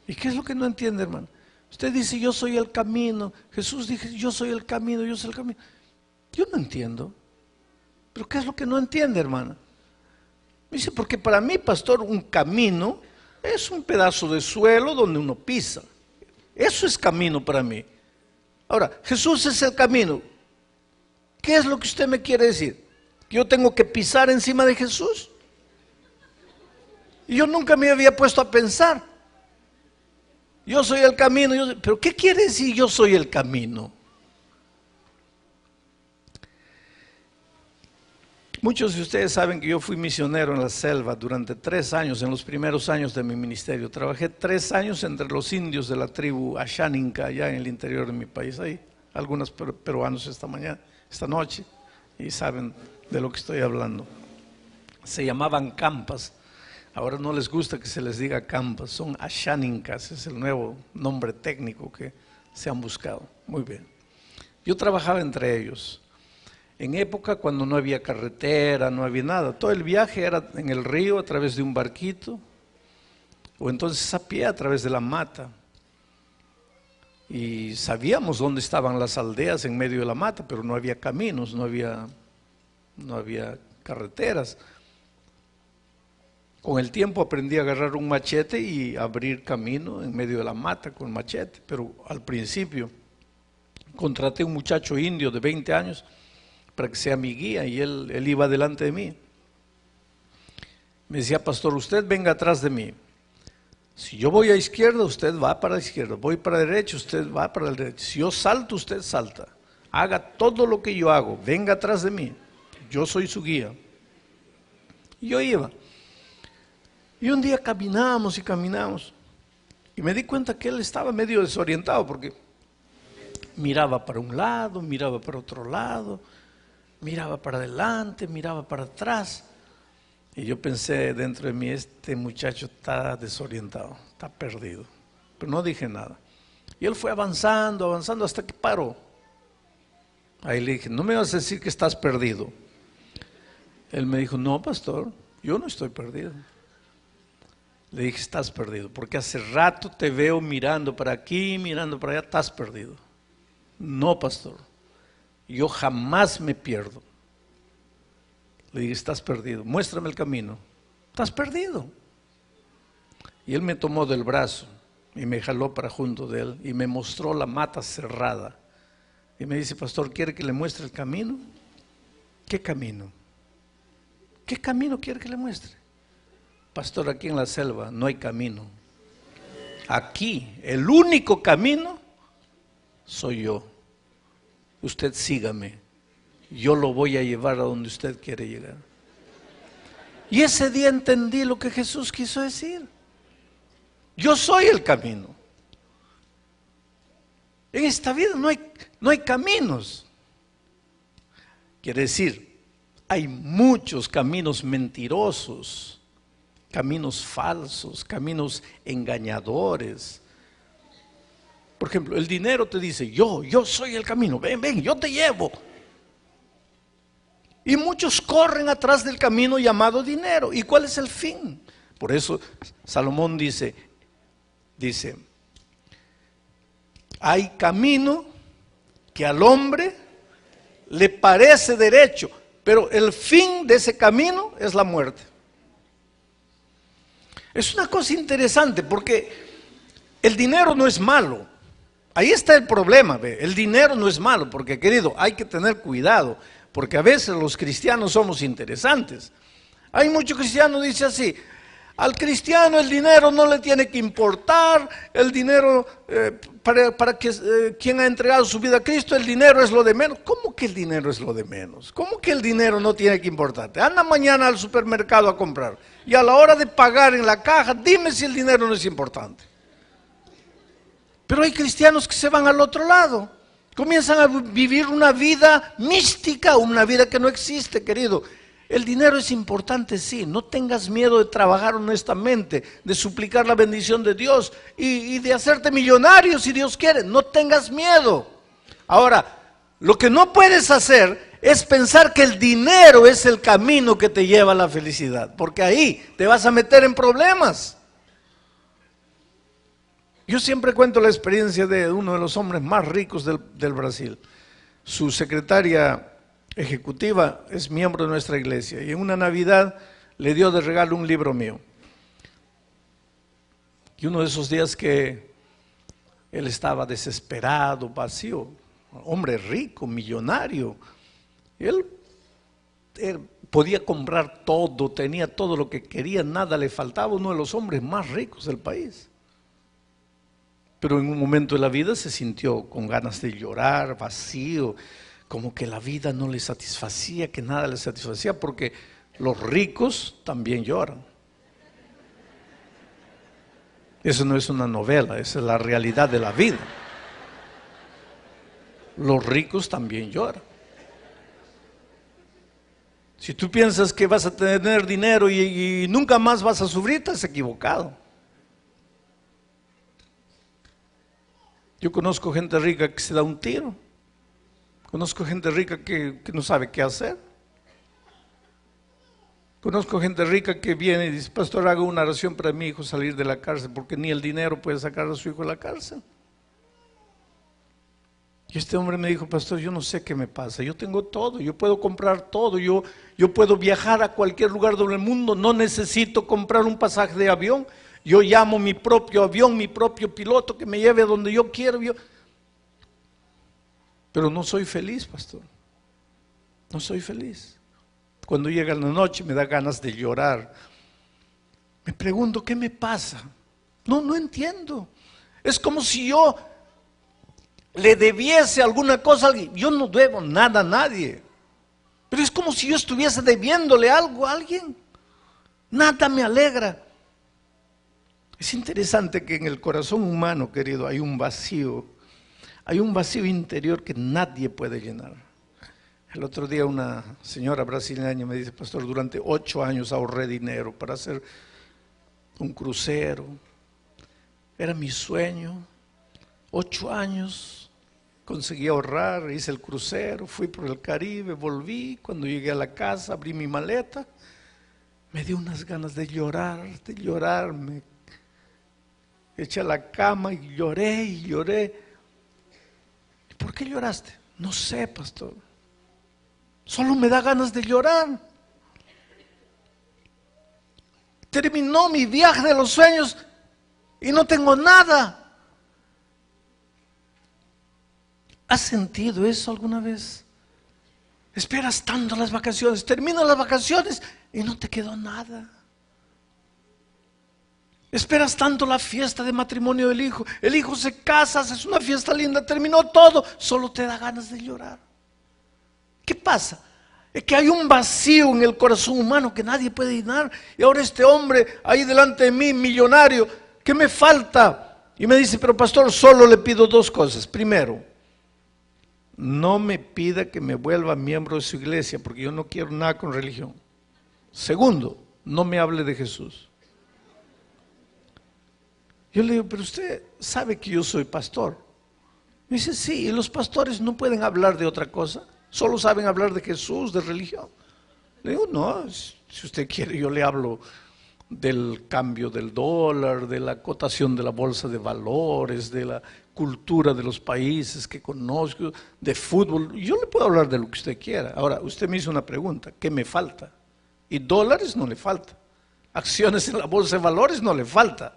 ¿Y qué es lo que no entiende, hermano? Usted dice, yo soy el camino. Jesús dijo, yo soy el camino, yo soy el camino. Yo no entiendo. ¿Pero qué es lo que no entiende, hermana? Me dice, porque para mí, pastor, un camino es un pedazo de suelo donde uno pisa. Eso es camino para mí. Ahora, Jesús es el camino. ¿Qué es lo que usted me quiere decir? ¿Que yo tengo que pisar encima de Jesús? Y yo nunca me había puesto a pensar. Yo soy el camino. ¿Pero qué quiere decir yo soy el camino? Muchos de ustedes saben que yo fui misionero en la selva durante 3 años, en los primeros años de mi ministerio. Trabajé 3 años entre los indios de la tribu Ashaninka, allá en el interior de mi país. Hay algunos peruanos esta noche, y saben de lo que estoy hablando. Se llamaban campas. Ahora no les gusta que se les diga campas, son Ashaninkas, es el nuevo nombre técnico que se han buscado. Muy bien. Yo trabajaba entre ellos. En época cuando no había carretera, no había nada, todo el viaje era en el río a través de un barquito, o entonces a pie a través de la mata. Y sabíamos dónde estaban las aldeas en medio de la mata, pero no había caminos, no había carreteras. Con el tiempo aprendí a agarrar un machete y abrir camino en medio de la mata con el machete, pero al principio contraté un muchacho indio de 20 años para que sea mi guía, y él iba delante de mí. Me decía, pastor, usted venga atrás de mí. Si yo voy a izquierda, usted va para la izquierda. Voy para la derecha, usted va para la derecha. Si yo salto, usted salta. Haga todo lo que yo hago. Venga atrás de mí. Yo soy su guía. Y yo iba. Y un día caminamos y caminamos. Y me di cuenta que él estaba medio desorientado porque miraba para un lado, miraba para otro lado, miraba para adelante, miraba para atrás. Y yo pensé dentro de mí, este muchacho está desorientado, está perdido. Pero no dije nada. Y él fue avanzando, avanzando hasta que paró. Ahí le dije, no me vas a decir que estás perdido. Él me dijo, no, pastor, yo no estoy perdido. Le dije, estás perdido, porque hace rato te veo mirando para aquí, mirando para allá, estás perdido. No, pastor, yo jamás me pierdo. Le dije, estás perdido, muéstrame el camino. Estás perdido. Y él me tomó del brazo y me jaló para junto de él y me mostró la mata cerrada. Y me dice, pastor, ¿quiere que le muestre el camino? ¿Qué camino? ¿Qué camino quiere que le muestre? Pastor, aquí en la selva no hay camino. Aquí, el único camino soy yo. Usted sígame. Yo lo voy a llevar a donde usted quiere llegar. Y ese día entendí lo que Jesús quiso decir. Yo soy el camino. En esta vida no hay caminos. Quiere decir, hay muchos caminos mentirosos, caminos falsos, caminos engañadores. Por ejemplo, el dinero te dice, yo soy el camino, ven, yo te llevo. Y muchos corren atrás del camino llamado dinero. ¿Y cuál es el fin? Por eso Salomón dice, hay camino que al hombre le parece derecho, pero el fin de ese camino es la muerte. Es una cosa interesante porque el dinero no es malo. Ahí está el problema, ¿ve? El dinero no es malo, porque querido, hay que tener cuidado, porque a veces los cristianos somos interesantes. Hay muchos cristianos que dicen así, al cristiano el dinero no le tiene que importar, el dinero, para quien ha entregado su vida a Cristo, el dinero es lo de menos. ¿Cómo que el dinero es lo de menos? ¿Cómo que el dinero no tiene que importarte? Anda mañana al supermercado a comprar y a la hora de pagar en la caja, dime si el dinero no es importante. Pero hay cristianos que se van al otro lado, comienzan a vivir una vida mística, una vida que no existe, querido. El dinero es importante, sí, no tengas miedo de trabajar honestamente, de suplicar la bendición de Dios y de hacerte millonario si Dios quiere, no tengas miedo. Ahora, lo que no puedes hacer es pensar que el dinero es el camino que te lleva a la felicidad, porque ahí te vas a meter en problemas. Yo siempre cuento la experiencia de uno de los hombres más ricos del Brasil. Su secretaria ejecutiva es miembro de nuestra iglesia y en una Navidad le dio de regalo un libro mío. Y uno de esos días que él estaba desesperado, vacío, hombre rico, millonario, él podía comprar todo, tenía todo lo que quería, nada le faltaba, uno de los hombres más ricos del país. Pero en un momento de la vida se sintió con ganas de llorar, vacío, como que la vida no le satisfacía, que nada le satisfacía, porque los ricos también lloran. Eso no es una novela, esa es la realidad de la vida. Los ricos también lloran. Si tú piensas que vas a tener dinero y nunca más vas a sufrir, estás equivocado. Yo conozco gente rica que se da un tiro. Conozco gente rica que no sabe qué hacer. Conozco gente rica que viene y dice, pastor, haga una oración para mi hijo salir de la cárcel, porque ni el dinero puede sacar a su hijo de la cárcel. Y este hombre me dijo, pastor, yo no sé qué me pasa, yo tengo todo, yo puedo comprar todo, yo puedo viajar a cualquier lugar del mundo, no necesito comprar un pasaje de avión. Yo llamo mi propio avión, mi propio piloto que me lleve a donde yo quiero. Pero no soy feliz, pastor. No soy feliz. Cuando llega la noche me da ganas de llorar. Me pregunto, ¿qué me pasa? No entiendo. Es como si yo le debiese alguna cosa a alguien. Yo no debo nada a nadie. Pero es como si yo estuviese debiéndole algo a alguien. Nada me alegra. Es interesante que en el corazón humano, querido, hay un vacío interior que nadie puede llenar. El otro día una señora brasileña me dice, pastor, durante 8 años ahorré dinero para hacer un crucero. Era mi sueño. 8 años conseguí ahorrar, hice el crucero, fui por el Caribe, volví. Cuando llegué a la casa, abrí mi maleta, me dio unas ganas de llorar, me eché a la cama y lloré. ¿Por qué lloraste? No sé, pastor. Solo me da ganas de llorar. Terminó mi viaje de los sueños y no tengo nada. ¿Has sentido eso alguna vez? Esperas tanto las vacaciones, terminan las vacaciones y no te quedó nada. Esperas tanto la fiesta de matrimonio del hijo. El hijo se casa, es una fiesta linda, terminó todo, solo te da ganas de llorar. ¿Qué pasa? Es que hay un vacío en el corazón humano que nadie puede llenar. Y ahora este hombre ahí delante de mí, millonario, ¿qué me falta? Y me dice, pero pastor, solo le pido 2 cosas. Primero, no me pida que me vuelva miembro de su iglesia, porque yo no quiero nada con religión. Segundo, no me hable de Jesús. Yo le digo, pero usted sabe que yo soy pastor. Me dice, sí, y los pastores no pueden hablar de otra cosa, solo saben hablar de Jesús, de religión. Le digo, no, si usted quiere yo le hablo del cambio del dólar, de la cotación de la bolsa de valores, de la cultura de los países que conozco, de fútbol. Yo le puedo hablar de lo que usted quiera. Ahora, usted me hizo una pregunta, ¿qué me falta? Y dólares no le falta, acciones en la bolsa de valores no le falta,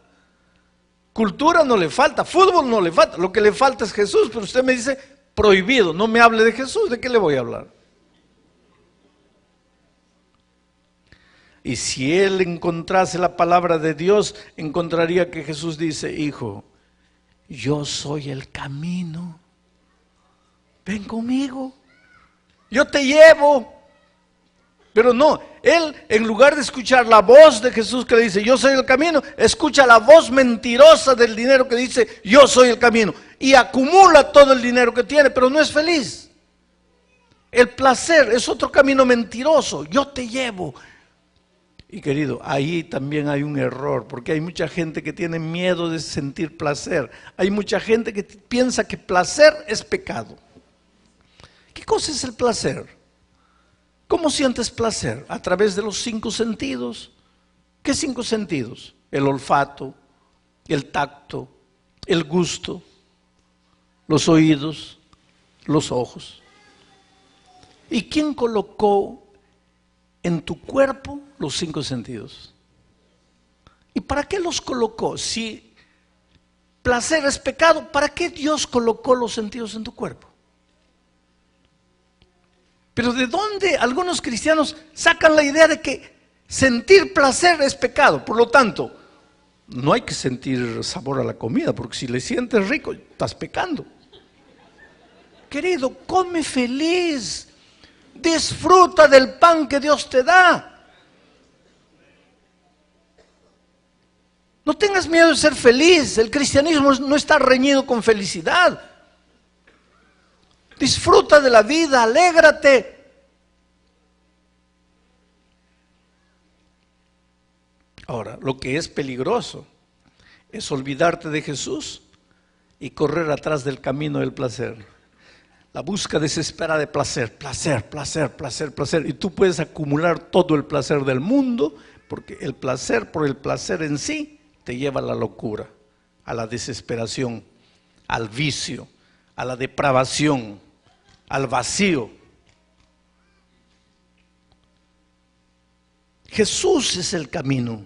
cultura no le falta, fútbol no le falta, lo que le falta es Jesús, pero usted me dice, prohibido, no me hable de Jesús, ¿de qué le voy a hablar? Y si él encontrase la palabra de Dios, encontraría que Jesús dice, hijo, yo soy el camino, ven conmigo, yo te llevo. Pero no, él en lugar de escuchar la voz de Jesús que le dice, yo soy el camino, escucha la voz mentirosa del dinero que dice, yo soy el camino. Y acumula todo el dinero que tiene, pero no es feliz. El placer es otro camino mentiroso, yo te llevo. Y querido, ahí también hay un error, porque hay mucha gente que tiene miedo de sentir placer. Hay mucha gente que piensa que placer es pecado. ¿Qué cosa es el placer? ¿Cómo sientes placer? A través de los 5 sentidos. ¿Qué 5 sentidos? El olfato, el tacto, el gusto, los oídos, los ojos. ¿Y quién colocó en tu cuerpo los 5 sentidos? ¿Y para qué los colocó? Si placer es pecado, ¿para qué Dios colocó los sentidos en tu cuerpo? Pero ¿de dónde algunos cristianos sacan la idea de que sentir placer es pecado? Por lo tanto, no hay que sentir sabor a la comida, porque si le sientes rico, estás pecando. Querido, come feliz, disfruta del pan que Dios te da. No tengas miedo de ser feliz, el cristianismo no está reñido con felicidad. Disfruta de la vida, alégrate. Ahora, lo que es peligroso es olvidarte de Jesús y correr atrás del camino del placer. La búsqueda desesperada de placer, placer, placer, placer, placer. Y tú puedes acumular todo el placer del mundo, porque el placer por el placer en sí te lleva a la locura, a la desesperación, al vicio, a la depravación, al vacío. Jesús es el camino.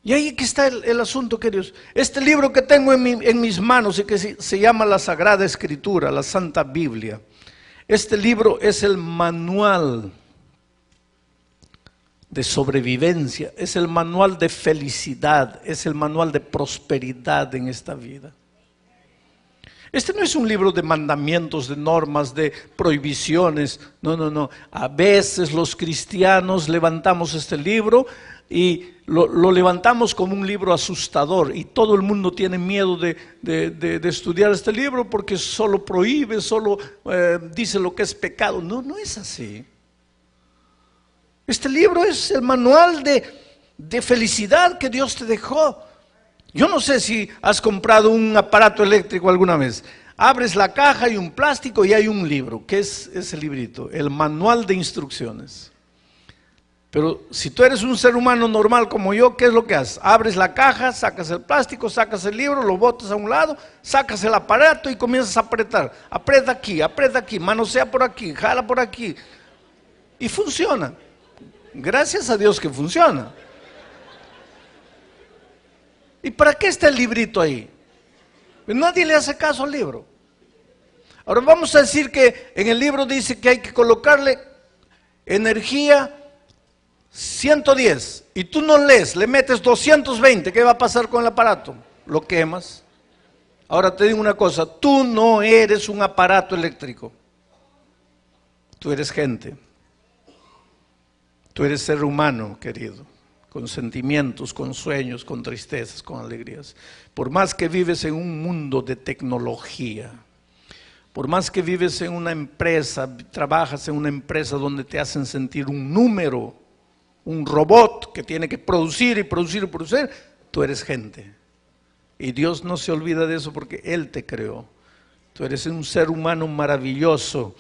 Y ahí que está el asunto, queridos. Este libro que tengo en mis manos y que se llama la Sagrada Escritura, la Santa Biblia. Este libro es el manual de sobrevivencia, es el manual de felicidad, es el manual de prosperidad en esta vida. Este no es un libro de mandamientos, de normas, de prohibiciones. No, no, no. A veces los cristianos levantamos este libro y lo levantamos como un libro asustador. Y todo el mundo tiene miedo de estudiar este libro porque solo prohíbe, solo dice lo que es pecado. No, no es así. Este libro es el manual de felicidad que Dios te dejó. Yo no sé si has comprado un aparato eléctrico alguna vez. Abres la caja y un plástico y hay un libro. ¿Qué es ese librito? El manual de instrucciones. Pero si tú eres un ser humano normal como yo, ¿qué es lo que haces? Abres la caja, sacas el plástico, sacas el libro, lo botas a un lado, sacas el aparato y comienzas a apretar. Aprieta aquí, manosea por aquí, jala por aquí. Y funciona. Gracias a Dios que funciona. ¿Y para qué está el librito ahí? Nadie le hace caso al libro. Ahora vamos a decir que en el libro dice que hay que colocarle energía 110 y tú no lees, le metes 220, ¿qué va a pasar con el aparato? Lo quemas. Ahora te digo una cosa, tú no eres un aparato eléctrico, tú eres gente, tú eres ser humano, querido, con sentimientos, con sueños, con tristezas, con alegrías. Por más que vives en un mundo de tecnología, Por más que vives en una empresa, trabajas en una empresa donde te hacen sentir un número, un robot que tiene que producir y producir y producir, tú eres gente. Y Dios no se olvida de eso porque Él te creó. Tú eres un ser humano maravilloso.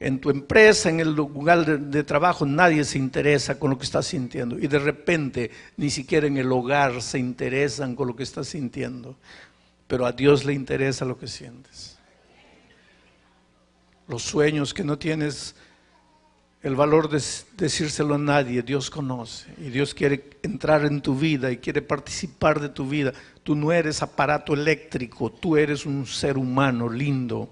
En tu empresa, en el lugar de trabajo, nadie se interesa con lo que estás sintiendo. Y de repente, ni siquiera en el hogar se interesan con lo que estás sintiendo. Pero a Dios le interesa lo que sientes. Los sueños que no tienes el valor de decírselo a nadie, Dios conoce. Y Dios quiere entrar en tu vida y quiere participar de tu vida. Tú no eres aparato eléctrico, tú eres un ser humano lindo.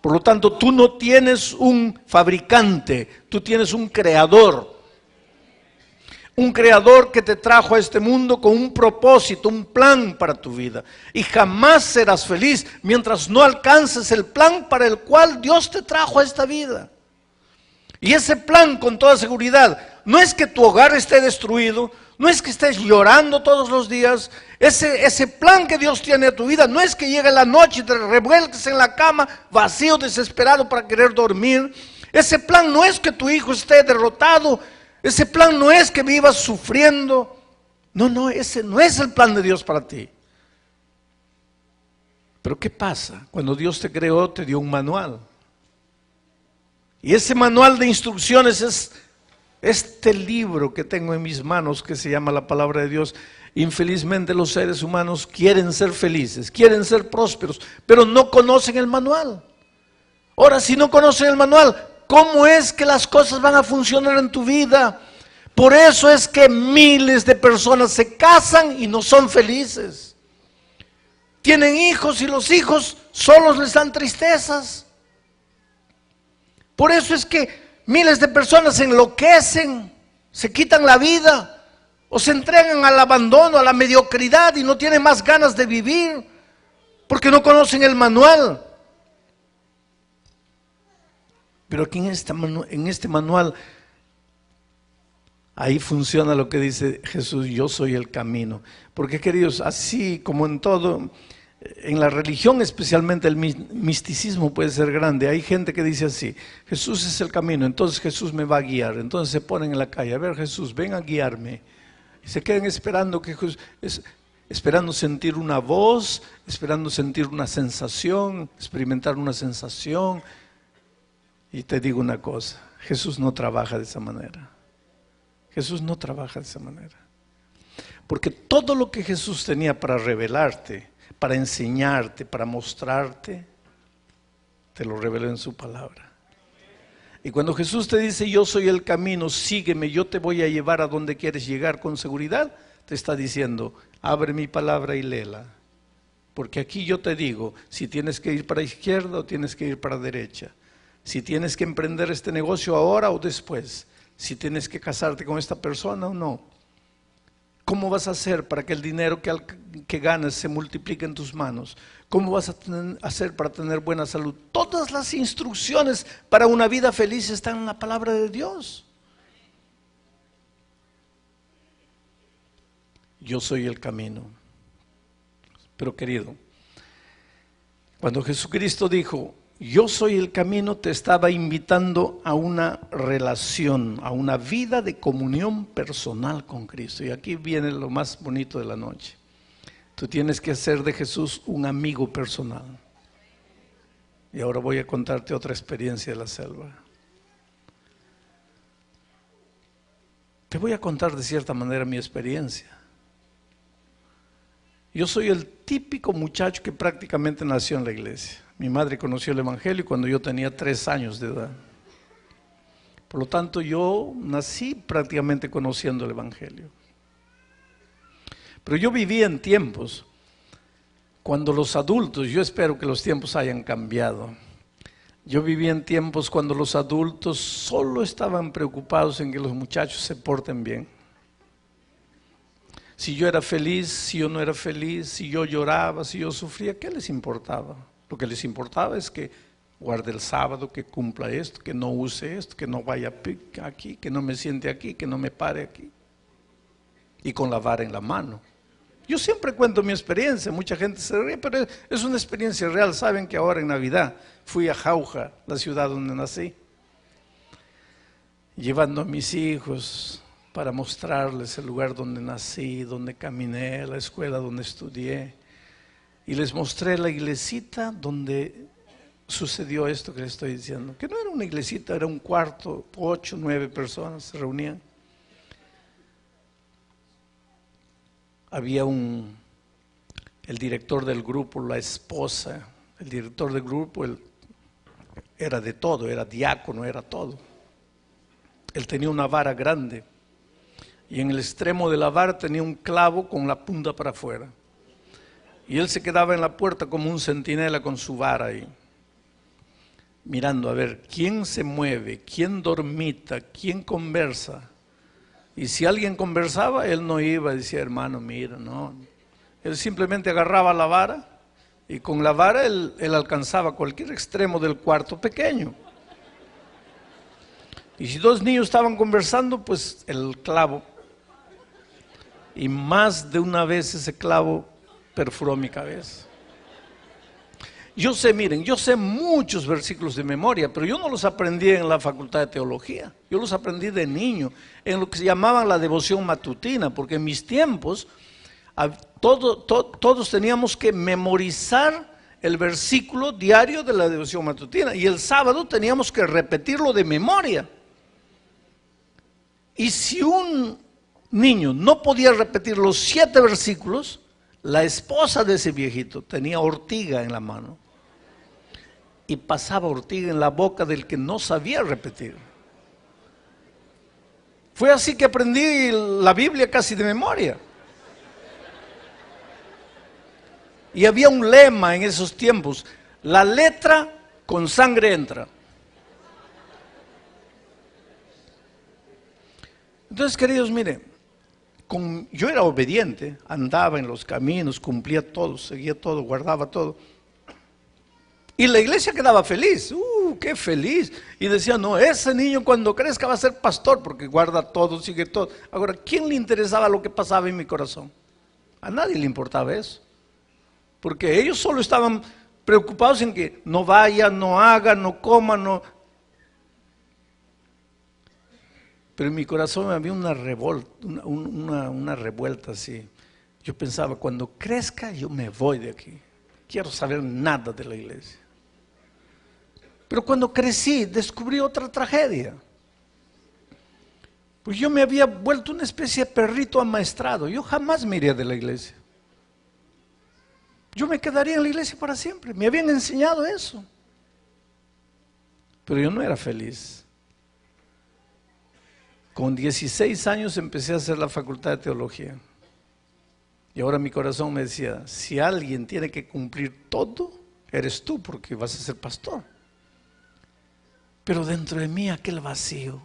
Por lo tanto, tú no tienes un fabricante, tú tienes un creador. Un creador que te trajo a este mundo con un propósito, un plan para tu vida. Y jamás serás feliz mientras no alcances el plan para el cual Dios te trajo a esta vida. Y ese plan, con toda seguridad, no es que tu hogar esté destruido, no es que estés llorando todos los días. Ese plan que Dios tiene a tu vida no es que llegue la noche y te revuelques en la cama vacío, desesperado para querer dormir. Ese plan no es que tu hijo esté derrotado. Ese plan no es que vivas sufriendo. No, ese no es el plan de Dios para ti. Pero ¿qué pasa? Cuando Dios te creó, te dio un manual. Y ese manual de instrucciones es este libro que tengo en mis manos, que se llama la palabra de Dios. Infelizmente los seres humanos quieren ser felices, quieren ser prósperos, pero no conocen el manual. Ahora, si no conocen el manual, ¿cómo es que las cosas van a funcionar en tu vida? Por eso es que miles de personas se casan y no son felices. Tienen hijos y los hijos solos les dan tristezas. Por eso es que miles de personas se enloquecen, se quitan la vida o se entregan al abandono, a la mediocridad y no tienen más ganas de vivir porque no conocen el manual. Pero aquí en este manual, ahí funciona lo que dice Jesús: yo soy el camino. Porque, queridos, así como en todo, en la religión especialmente el misticismo puede ser grande. Hay gente que dice así: Jesús es el camino, entonces Jesús me va a guiar. Entonces se ponen en la calle: a ver, Jesús, ven a guiarme. Y se quedan esperando que esperando sentir una voz, esperando sentir una sensación, experimentar una sensación. Y te digo una cosa: Jesús no trabaja de esa manera. Jesús no trabaja de esa manera. Porque todo lo que Jesús tenía para revelarte, para enseñarte, para mostrarte, te lo reveló en su palabra. Y cuando Jesús te dice: yo soy el camino, sígueme, yo te voy a llevar a donde quieres llegar con seguridad, te está diciendo: abre mi palabra y léela. Porque aquí yo te digo si tienes que ir para izquierda o tienes que ir para derecha. Si tienes que emprender este negocio ahora o después. Si tienes que casarte con esta persona o no. ¿Cómo vas a hacer para que el dinero que ganes se multiplique en tus manos? ¿Cómo vas a hacer para tener buena salud? Todas las instrucciones para una vida feliz están en la palabra de Dios. Yo soy el camino. Pero, querido, cuando Jesucristo dijo: yo soy el camino, te estaba invitando a una relación, a una vida de comunión personal con Cristo. Y aquí viene lo más bonito de la noche. Tú tienes que hacer de Jesús un amigo personal. Y ahora voy a contarte otra experiencia de la selva. Te voy a contar de cierta manera mi experiencia. Yo soy el típico muchacho que prácticamente nació en la iglesia. Mi madre conoció el Evangelio cuando yo tenía 3 años de edad. Por lo tanto, yo nací prácticamente conociendo el Evangelio. Pero yo viví en tiempos cuando los adultos, yo espero que los tiempos hayan cambiado. Yo viví en tiempos cuando los adultos solo estaban preocupados en que los muchachos se porten bien. Si yo era feliz, si yo no era feliz, si yo lloraba, si yo sufría, ¿qué les importaba? Lo que les importaba es que guarde el sábado, que cumpla esto, que no use esto, que no vaya aquí, que no me siente aquí, que no me pare aquí. Y con la vara en la mano. Yo siempre cuento mi experiencia, mucha gente se ríe, pero es una experiencia real. Saben que ahora en Navidad fui a Jauja, la ciudad donde nací, llevando a mis hijos para mostrarles el lugar donde nací, donde caminé, la escuela donde estudié. Y les mostré la iglesita donde sucedió esto que les estoy diciendo. Que no era una iglesita, era un cuarto, 8, 9 personas se reunían. Había el director del grupo, la esposa, el director del grupo, era de todo, era diácono, era todo. Él tenía una vara grande y en el extremo de la vara tenía un clavo con la punta para afuera. Y él se quedaba en la puerta como un centinela con su vara ahí, mirando a ver quién se mueve, quién dormita, quién conversa. Y si alguien conversaba, él no iba y decía, hermano, mira, no. Él simplemente agarraba la vara y con la vara él alcanzaba cualquier extremo del cuarto pequeño. Y si 2 niños estaban conversando, pues el clavo. Y más de una vez ese clavo perforó mi cabeza. Yo sé, miren, yo sé muchos versículos de memoria, pero yo no los aprendí en la facultad de teología. Yo los aprendí de niño, en lo que se llamaban la devoción matutina, porque en mis tiempos todos teníamos que memorizar el versículo diario de la devoción matutina y el sábado teníamos que repetirlo de memoria. Y si un niño no podía repetir los 7 versículos, la esposa de ese viejito tenía ortiga en la mano y pasaba ortiga en la boca del que no sabía repetir. Fue así que aprendí la Biblia casi de memoria. Y había un lema en esos tiempos: la letra con sangre entra. Entonces, queridos, miren, yo era obediente, andaba en los caminos, cumplía todo, seguía todo, guardaba todo. Y la iglesia quedaba feliz, qué feliz. Y decía, no, ese niño cuando crezca va a ser pastor porque guarda todo, sigue todo. Ahora, ¿quién le interesaba lo que pasaba en mi corazón? A nadie le importaba eso. Porque ellos solo estaban preocupados en que no vaya, no haga, no coma, no. Pero en mi corazón había una revuelta así. Yo pensaba, cuando crezca yo me voy de aquí. Quiero saber nada de la iglesia. Pero cuando crecí descubrí otra tragedia. Pues yo me había vuelto una especie de perrito amaestrado. Yo jamás me iría de la iglesia. Yo me quedaría en la iglesia para siempre. Me habían enseñado eso. Pero yo no era feliz. Con 16 años empecé a hacer la facultad de teología. Y ahora mi corazón me decía, si alguien tiene que cumplir todo, eres tú, porque vas a ser pastor. Pero dentro de mí aquel vacío,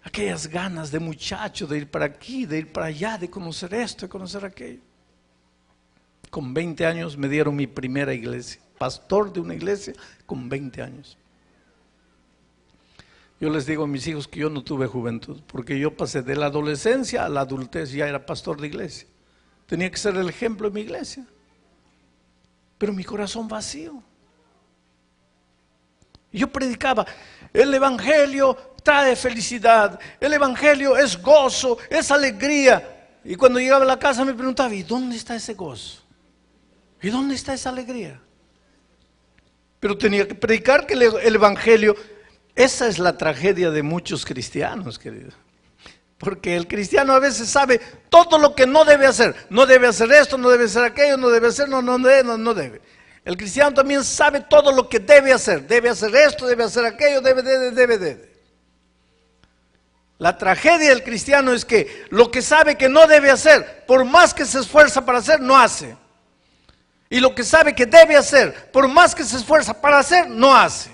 aquellas ganas de muchacho, de ir para aquí, de ir para allá, de conocer esto, de conocer aquello. Con 20 años me dieron mi primera iglesia, pastor de una iglesia con 20 años. Yo les digo a mis hijos que yo no tuve juventud, porque yo pasé de la adolescencia a la adultez, ya era pastor de iglesia. Tenía que ser el ejemplo de mi iglesia. Pero mi corazón vacío. Yo predicaba, el evangelio trae felicidad, el evangelio es gozo, es alegría. Y cuando llegaba a la casa me preguntaba, ¿y dónde está ese gozo? ¿Y dónde está esa alegría? Pero tenía que predicar que el evangelio, esa es la tragedia de muchos cristianos, queridos. Porque el cristiano a veces sabe todo lo que no debe hacer. No debe hacer esto, no debe hacer aquello, no debe hacer, no debe. El cristiano también sabe todo lo que debe hacer. Debe hacer esto, debe hacer aquello, debe. La tragedia del cristiano es que lo que sabe que no debe hacer, por más que se esfuerza para hacer, no hace. Y lo que sabe que debe hacer, por más que se esfuerza para hacer, no hace.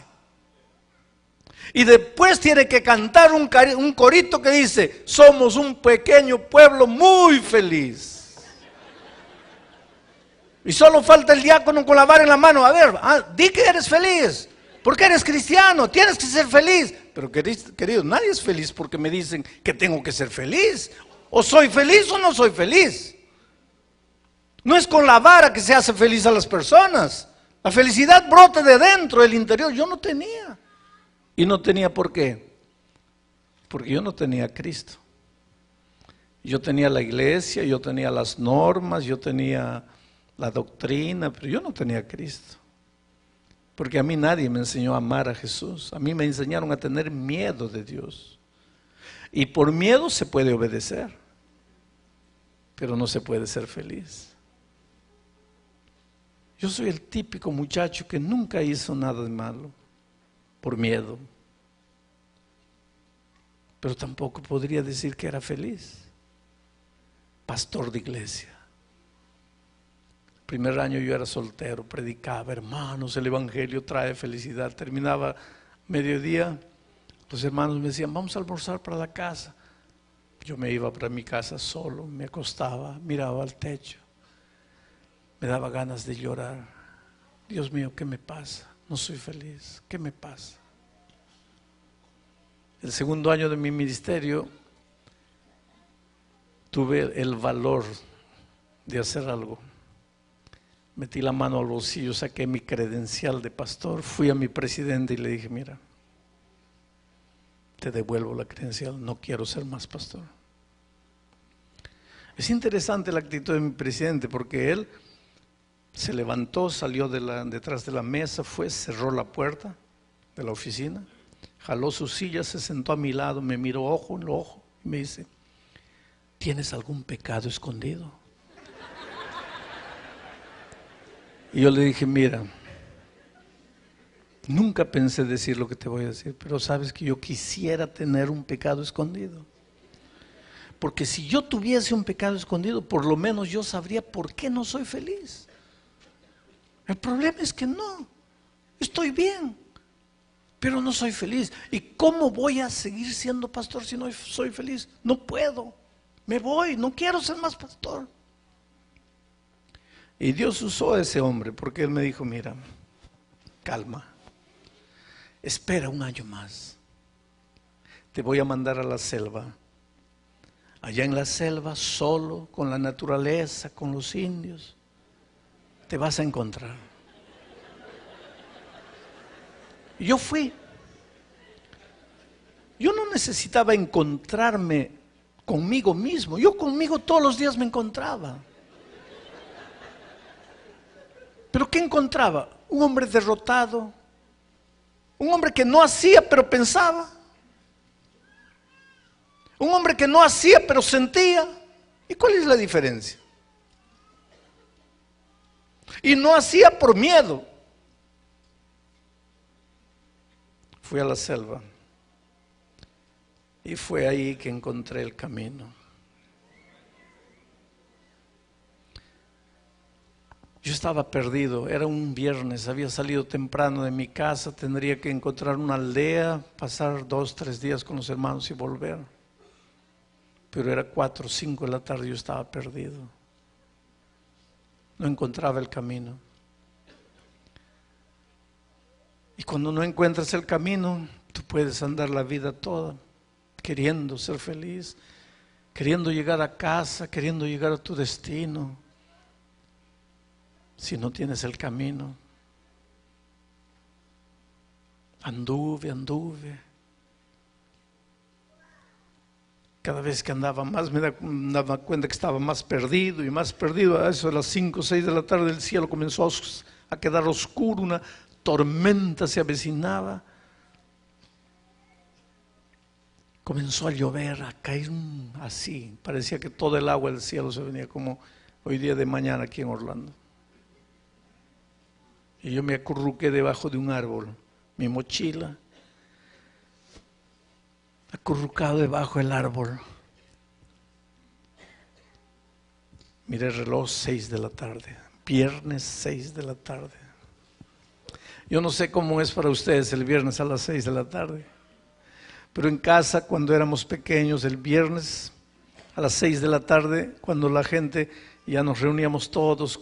Y después tiene que cantar un corito que dice, somos un pequeño pueblo muy feliz. Y solo falta el diácono con la vara en la mano. A ver, di que eres feliz, porque eres cristiano, tienes que ser feliz. Pero querido, nadie es feliz porque me dicen que tengo que ser feliz. O soy feliz o no soy feliz. No es con la vara que se hace feliz a las personas. La felicidad brota de dentro, del interior. Yo no tenía. Y no tenía por qué. Porque yo no tenía a Cristo. Yo tenía la iglesia, yo tenía las normas, yo tenía la doctrina, pero yo no tenía a Cristo. Porque a mí nadie me enseñó a amar a Jesús. A mí me enseñaron a tener miedo de Dios. Y por miedo se puede obedecer, pero no se puede ser feliz. Yo soy el típico muchacho que nunca hizo nada de malo por miedo, pero tampoco podría decir que era feliz. Pastor de iglesia. El primer año yo era soltero, predicaba, hermanos, el evangelio trae felicidad. Terminaba mediodía, los hermanos me decían, vamos a almorzar para la casa. Yo me iba para mi casa solo, me acostaba, miraba al techo. Me daba ganas de llorar. Dios mío, ¿qué me pasa? No soy feliz. ¿Qué me pasa? El segundo año de mi ministerio tuve el valor de hacer algo. Metí la mano al bolsillo, saqué mi credencial de pastor, fui a mi presidente y le dije, mira, te devuelvo la credencial, no quiero ser más pastor. Es interesante la actitud de mi presidente porque él se levantó, salió detrás de la mesa, fue, cerró la puerta de la oficina, jaló su silla, se sentó a mi lado, me miró ojo en ojo y me dice, ¿tienes algún pecado escondido? Y yo le dije, mira, nunca pensé decir lo que te voy a decir, pero sabes que yo quisiera tener un pecado escondido. Porque si yo tuviese un pecado escondido, por lo menos yo sabría por qué no soy feliz. El problema es que no, estoy bien, pero no soy feliz. ¿Y cómo voy a seguir siendo pastor si no soy feliz? No puedo, me voy, no quiero ser más pastor. Y Dios usó a ese hombre porque él me dijo, mira, calma, espera un año más, te voy a mandar a la selva. Allá en la selva, solo, con la naturaleza, con los indios, te vas a encontrar. Y yo fui. Yo no necesitaba encontrarme conmigo mismo. Yo conmigo todos los días me encontraba. ¿Pero qué encontraba? Un hombre derrotado. Un hombre que no hacía pero pensaba. Un hombre que no hacía pero sentía. ¿Y cuál es la diferencia? Y no hacía por miedo. Fui a la selva y fue ahí que encontré el camino. Yo estaba perdido, era un viernes, había salido temprano de mi casa, tendría que encontrar una aldea, pasar 2, 3 días con los hermanos y volver. Pero era 4 o 5 de la tarde, yo estaba perdido. No encontraba el camino. Y cuando no encuentras el camino, tú puedes andar la vida toda queriendo ser feliz, queriendo llegar a casa, queriendo llegar a tu destino. Si no tienes el camino, anduve. Cada vez que andaba más me daba cuenta que estaba más perdido y más perdido. A eso de las 5 o 6 de la tarde el cielo comenzó a quedar oscuro, una tormenta se avecinaba. Comenzó a llover, a caer así. Parecía que todo el agua del cielo se venía como hoy día de mañana aquí en Orlando. Y yo me acurruqué debajo de un árbol, mi mochila, acurrucado debajo del árbol. Miré el reloj, 6 de la tarde, viernes 6 de la tarde. Yo no sé cómo es para ustedes el viernes a las 6 de la tarde, pero en casa cuando éramos pequeños, el viernes a las 6 de la tarde, cuando la gente ya nos reuníamos todos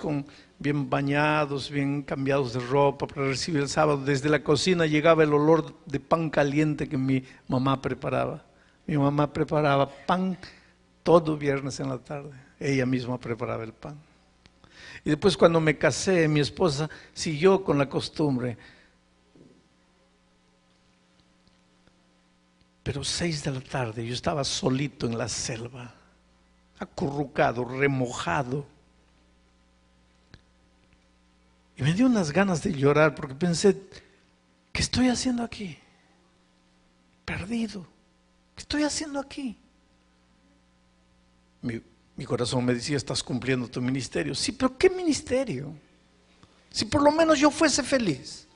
bien bañados, bien cambiados de ropa para recibir el sábado, desde la cocina llegaba el olor de pan caliente que mi mamá preparaba. Mi mamá preparaba pan todo viernes en la tarde, ella misma preparaba el pan. Y después cuando me casé, mi esposa siguió con la costumbre. Pero 6 de la tarde yo estaba solito en la selva, acurrucado, remojado. Y me dio unas ganas de llorar porque pensé, ¿qué estoy haciendo aquí? Perdido. ¿Qué estoy haciendo aquí? Mi corazón me decía, estás cumpliendo tu ministerio. Sí, pero ¿qué ministerio? Si por lo menos yo fuese feliz.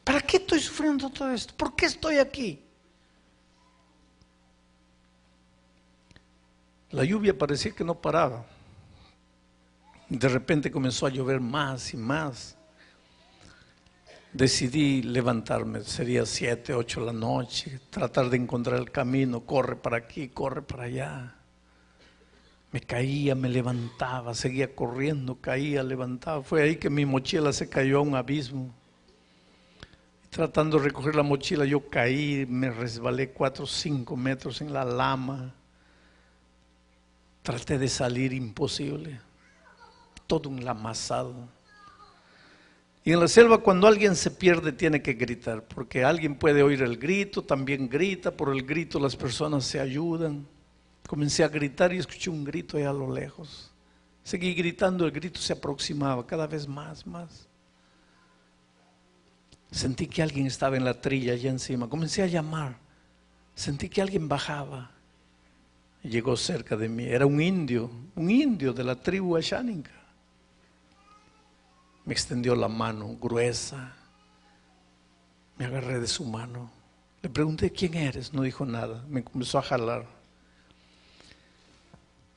¿Para qué estoy sufriendo todo esto? ¿Por qué estoy aquí? La lluvia parecía que no paraba. De repente comenzó a llover más y más. Decidí levantarme, sería 7, 8 de la noche, tratar de encontrar el camino, corre para aquí, corre para allá. Me caía, me levantaba, seguía corriendo, caía, levantaba. Fue ahí que mi mochila se cayó a un abismo. Tratando de recoger la mochila, yo caí, me resbalé 4 o 5 metros en la lama. Traté de salir, imposible. Todo un lamazado. Y en la selva cuando alguien se pierde tiene que gritar, porque alguien puede oír el grito, también grita, por el grito las personas se ayudan. Comencé a gritar y escuché un grito allá a lo lejos. Seguí gritando, el grito se aproximaba cada vez más. Sentí que alguien estaba en la trilla allá encima, comencé a llamar, sentí que alguien bajaba. Llegó cerca de mí, era un indio de la tribu Asháninka. Me extendió la mano gruesa, me agarré de su mano, le pregunté ¿quién eres? No dijo nada, me comenzó a jalar.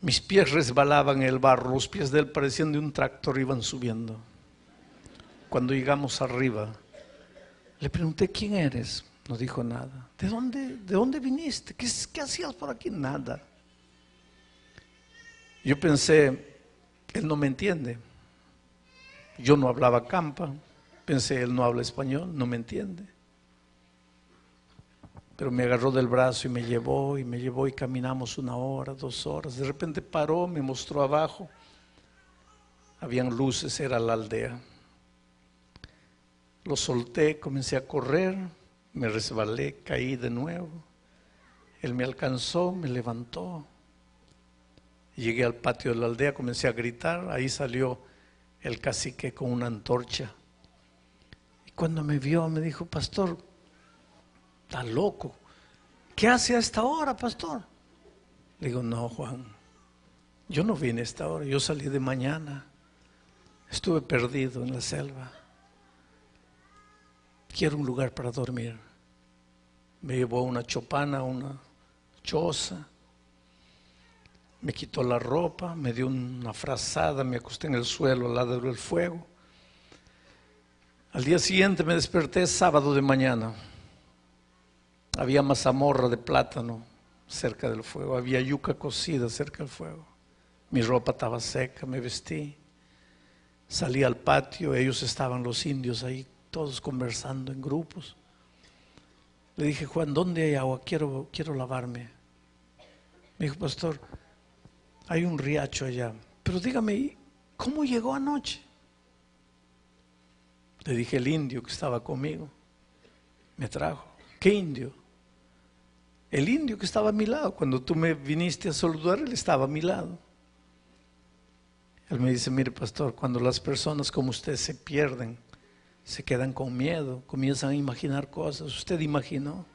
Mis pies resbalaban en el barro, los pies de él parecían de un tractor, iban subiendo. Cuando llegamos arriba, le pregunté ¿quién eres? No dijo nada. ¿De dónde viniste? ¿Qué hacías por aquí? Nada. Yo pensé, él no me entiende. Yo no hablaba campa, pensé, él no habla español, no me entiende. Pero me agarró del brazo y me llevó y caminamos 1 hora, 2 horas. De repente paró, me mostró abajo. Habían luces, era la aldea. Lo solté, comencé a correr, me resbalé, caí de nuevo. Él me alcanzó, me levantó. Llegué al patio de la aldea, comencé a gritar, ahí salió el cacique con una antorcha. Y cuando me vio me dijo, pastor, está loco. ¿Qué hace a esta hora, pastor? Le digo, no, Juan, yo no vine a esta hora, yo salí de mañana. Estuve perdido en la selva. Quiero un lugar para dormir. Me llevó a una chopana, a una choza. Me quitó la ropa, me dio una frazada, me acosté en el suelo al lado del fuego. Al día siguiente me desperté sábado de mañana. Había mazamorra de plátano cerca del fuego, había yuca cocida cerca del fuego. Mi ropa estaba seca, me vestí. Salí al patio, ellos estaban los indios ahí, todos conversando en grupos. Le dije, Juan, ¿dónde hay agua? Quiero lavarme. Me dijo, pastor, hay un riacho allá. Pero dígame, ¿cómo llegó anoche? Le dije, el indio que estaba conmigo me trajo. ¿Qué indio? El indio que estaba a mi lado. Cuando tú me viniste a saludar, él estaba a mi lado. Él me dice, mire pastor, cuando las personas como usted se pierden, se quedan con miedo, comienzan a imaginar cosas. Usted imaginó,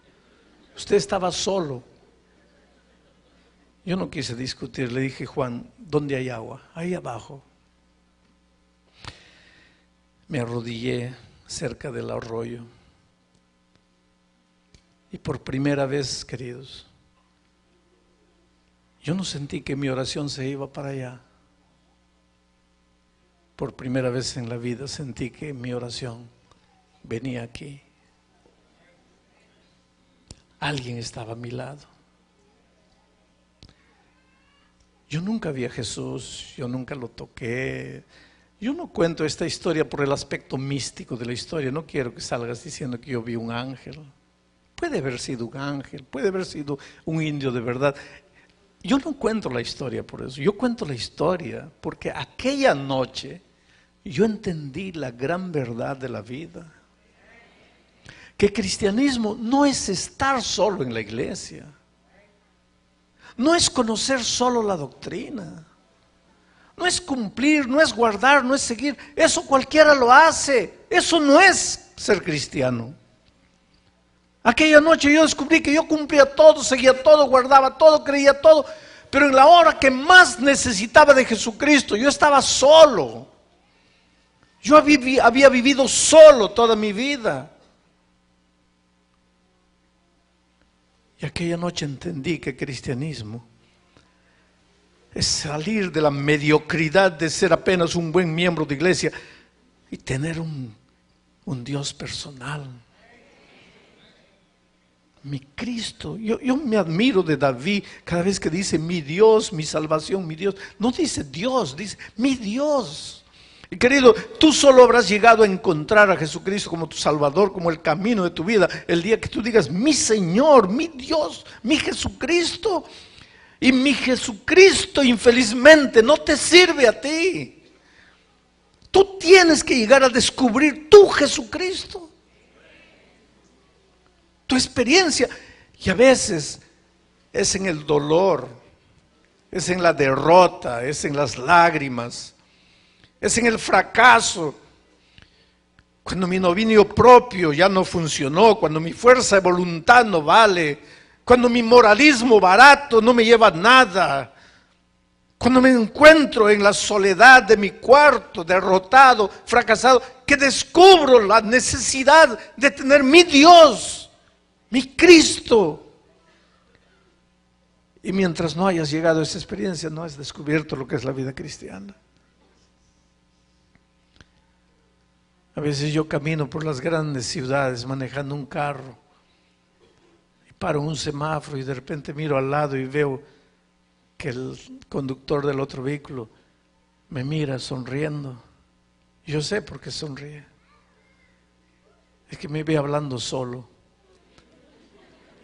usted estaba solo. Yo no quise discutir, le dije, Juan, ¿dónde hay agua? Ahí abajo. Me arrodillé cerca del arroyo. Y por primera vez, queridos, yo no sentí que mi oración se iba para allá. Por primera vez en la vida sentí que mi oración venía aquí. Alguien estaba a mi lado. Yo nunca vi a Jesús, yo nunca lo toqué. Yo no cuento esta historia por el aspecto místico de la historia. No quiero que salgas diciendo que yo vi un ángel. Puede haber sido un ángel, puede haber sido un indio de verdad. Yo no cuento la historia por eso, yo cuento la historia porque aquella noche yo entendí la gran verdad de la vida. Que cristianismo no es estar solo en la iglesia, no es conocer solo la doctrina, no es cumplir, no es guardar, no es seguir. Eso cualquiera lo hace, eso no es ser cristiano. Aquella noche yo descubrí que yo cumplía todo, seguía todo, guardaba todo, creía todo, pero en la hora que más necesitaba de Jesucristo, yo estaba solo. Yo había vivido solo toda mi vida. Y aquella noche entendí que cristianismo es salir de la mediocridad de ser apenas un buen miembro de iglesia y tener un Dios personal. Mi Cristo, yo me admiro de David cada vez que dice mi Dios, mi salvación, mi Dios. No dice Dios, dice mi Dios. Y querido, tú solo habrás llegado a encontrar a Jesucristo como tu Salvador, como el camino de tu vida, el día que tú digas mi Señor, mi Dios, mi Jesucristo. Y mi Jesucristo infelizmente no te sirve a ti. Tú tienes que llegar a descubrir tu Jesucristo, tu experiencia. Y a veces es en el dolor, es en la derrota, es en las lágrimas, es en el fracaso. Cuando mi dominio propio ya no funcionó, cuando mi fuerza de voluntad no vale, cuando mi moralismo barato no me lleva a nada, cuando me encuentro en la soledad de mi cuarto, derrotado, fracasado, que descubro la necesidad de tener mi Dios, mi Cristo. Y mientras no hayas llegado a esa experiencia, no has descubierto lo que es la vida cristiana. A veces yo camino por las grandes ciudades manejando un carro y paro en un semáforo y de repente miro al lado y veo que el conductor del otro vehículo me mira sonriendo. Yo sé por qué sonríe. Es que me ve hablando solo.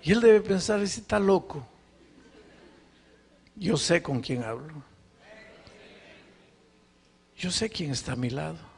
Y él debe pensar, ese está loco. Yo sé con quién hablo. Yo sé quién está a mi lado.